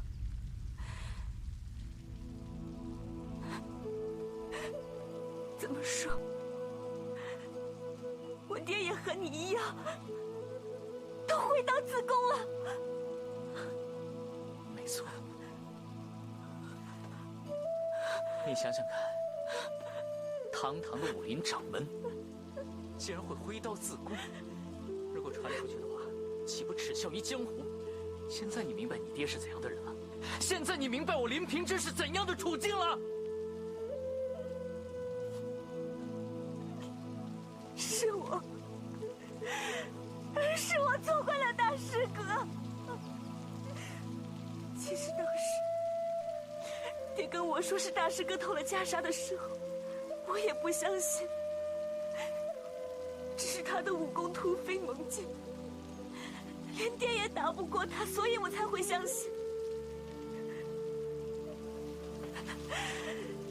怎么说，我爹也和你一样，都回到自宫了。没错，你想想看，堂堂的武林掌门，竟然会挥刀自宫，如果传出去的话，岂不耻笑于江湖？现在你明白你爹是怎样的人了？现在你明白我林平之是怎样的处境了？是我错怪了大师哥。其实当时爹跟我说是大师哥偷了袈裟的时候，我也不相信，只是他的武功突飞猛进，连爹也打不过他，所以我才会相信。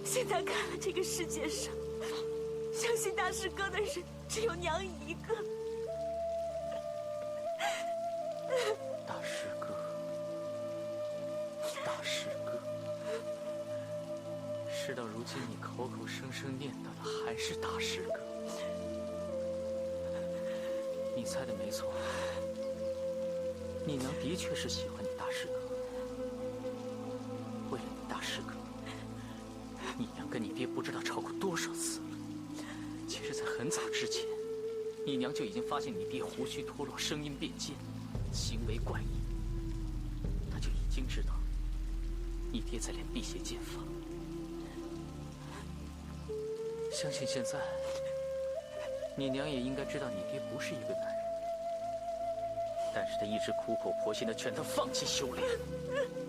现在看了这个世界上，相信大师哥的人只有娘一个。大师哥，大师哥，事到如今，你口口声声念叨的还是大师哥。你猜的没错，你娘的确是喜欢你大师哥。为了你大师哥，你娘跟你爹不知道吵过多少次了。其实，在很早之前，你娘就已经发现你爹胡须脱落、声音变尖、行为怪异，她就已经知道你爹在练辟邪剑法。相信现在，你娘也应该知道你爹不是一个男人，但是他一直苦口婆心的劝他放弃修炼。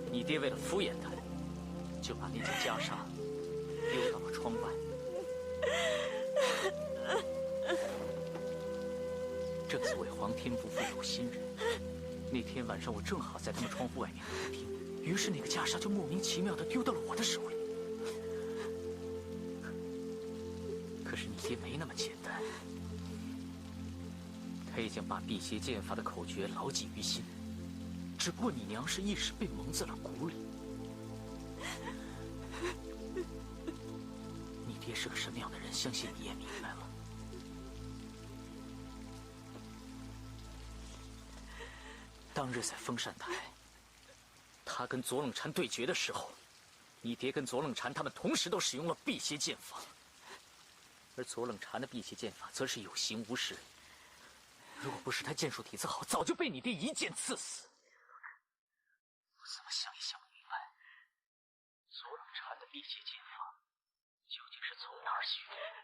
你爹为了敷衍他，就把那件袈裟丢到了窗外。正所谓皇天不负有心人，那天晚上我正好在他们窗户外面聊天，于是那个袈裟就莫名其妙的丢到了我的手里。可是你爹没那么简单，他已经把辟邪剑法的口诀牢记于心，只不过你娘是一时被蒙在了鼓里。你爹是个什么样的人，相信你也明白了。当日在风扇台，他跟左冷禅对决的时候，你爹跟左冷禅他们同时都使用了辟邪剑法。而左冷禅的辟邪剑法则是有形无实，如果不是他剑术底子好，早就被你爹一剑刺死。我怎么想也想不明白，左冷禅的辟邪剑法究竟是从哪儿学的？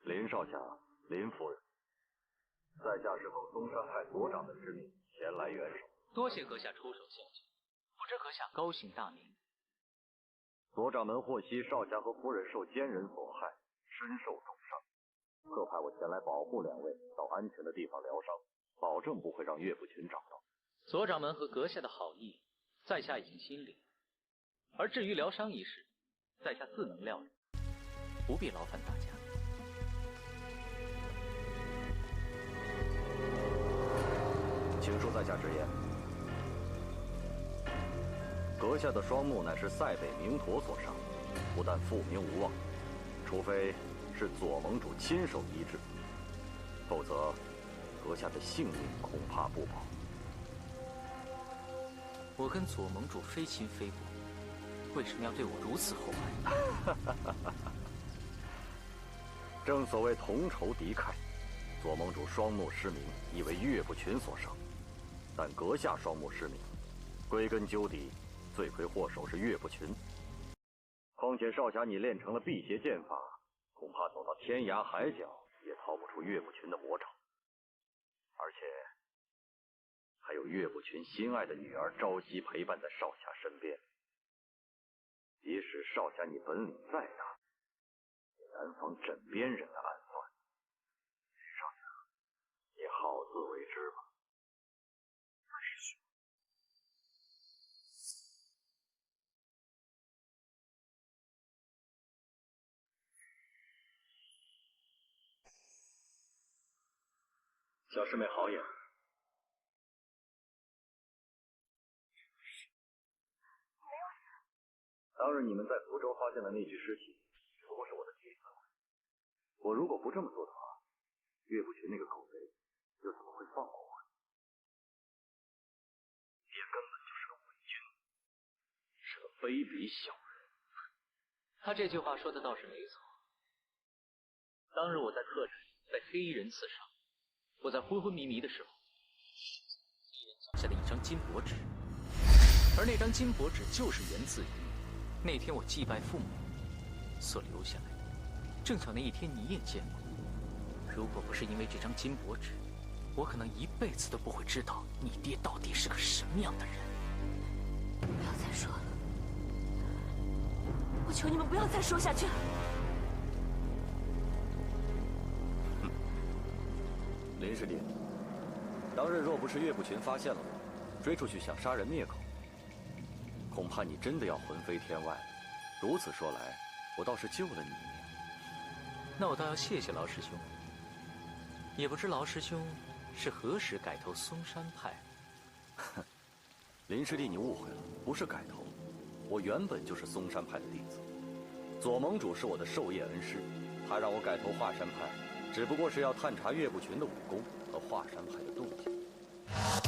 林少侠，林夫人，在下是奉嵩山派左掌门之命前来援手。多谢阁下出手相救，不知阁下高姓大名？左掌门获悉少侠和夫人受奸人所害，身受重伤，特派我前来保护两位到安全的地方疗伤，保证不会让岳不群找到。左掌门和阁下的好意，在下已经心领。而至于疗伤一事，在下自能料理，不必劳烦大家。请恕在下直言，阁下的双目乃是塞北明陀所伤，不但复明无望，除非是左盟主亲手医治，否则阁下的性命恐怕不保。我跟左盟主非亲非故，为什么要对我如此厚爱？正所谓同仇敌忾，左盟主双目失明，亦为岳不群所伤。但阁下双目失明，归根究底，罪魁祸首是岳不群。况且少侠你练成了辟邪剑法，恐怕走到天涯海角也逃不出岳不群的魔爪。而且还有岳不群心爱的女儿朝夕陪伴在少侠身边。即使少侠你本领再大，也难防枕边人的暗算。少侠，你好自为之吧。小师妹好眼。没有死。当日你们在福州发现的那具尸体，只不过是我的计策。我如果不这么做的话，岳不群那个狗贼又怎么会放过我？爹根本就是个伪君，是个卑鄙小人。他这句话说的倒是没错。当日我在客栈被黑衣人刺伤。我在昏昏迷迷的时候，一人走下的一张金箔纸，而那张金箔纸就是源自于那天我祭拜父母所留下来的。正巧那一天你也见过，如果不是因为这张金箔纸，我可能一辈子都不会知道你爹到底是个什么样的人。不要再说了，我求你们不要再说下去了。林师弟，当日若不是岳不群发现了我，追出去想杀人灭口，恐怕你真的要魂飞天外。如此说来，我倒是救了你一命。那我倒要谢谢劳师兄。也不知劳师兄是何时改投嵩山派？哼，林师弟，你误会了，不是改投，我原本就是嵩山派的弟子。左盟主是我的授业恩师，他让我改投华山派，只不过是要探查岳不群的武功和华山派的动静。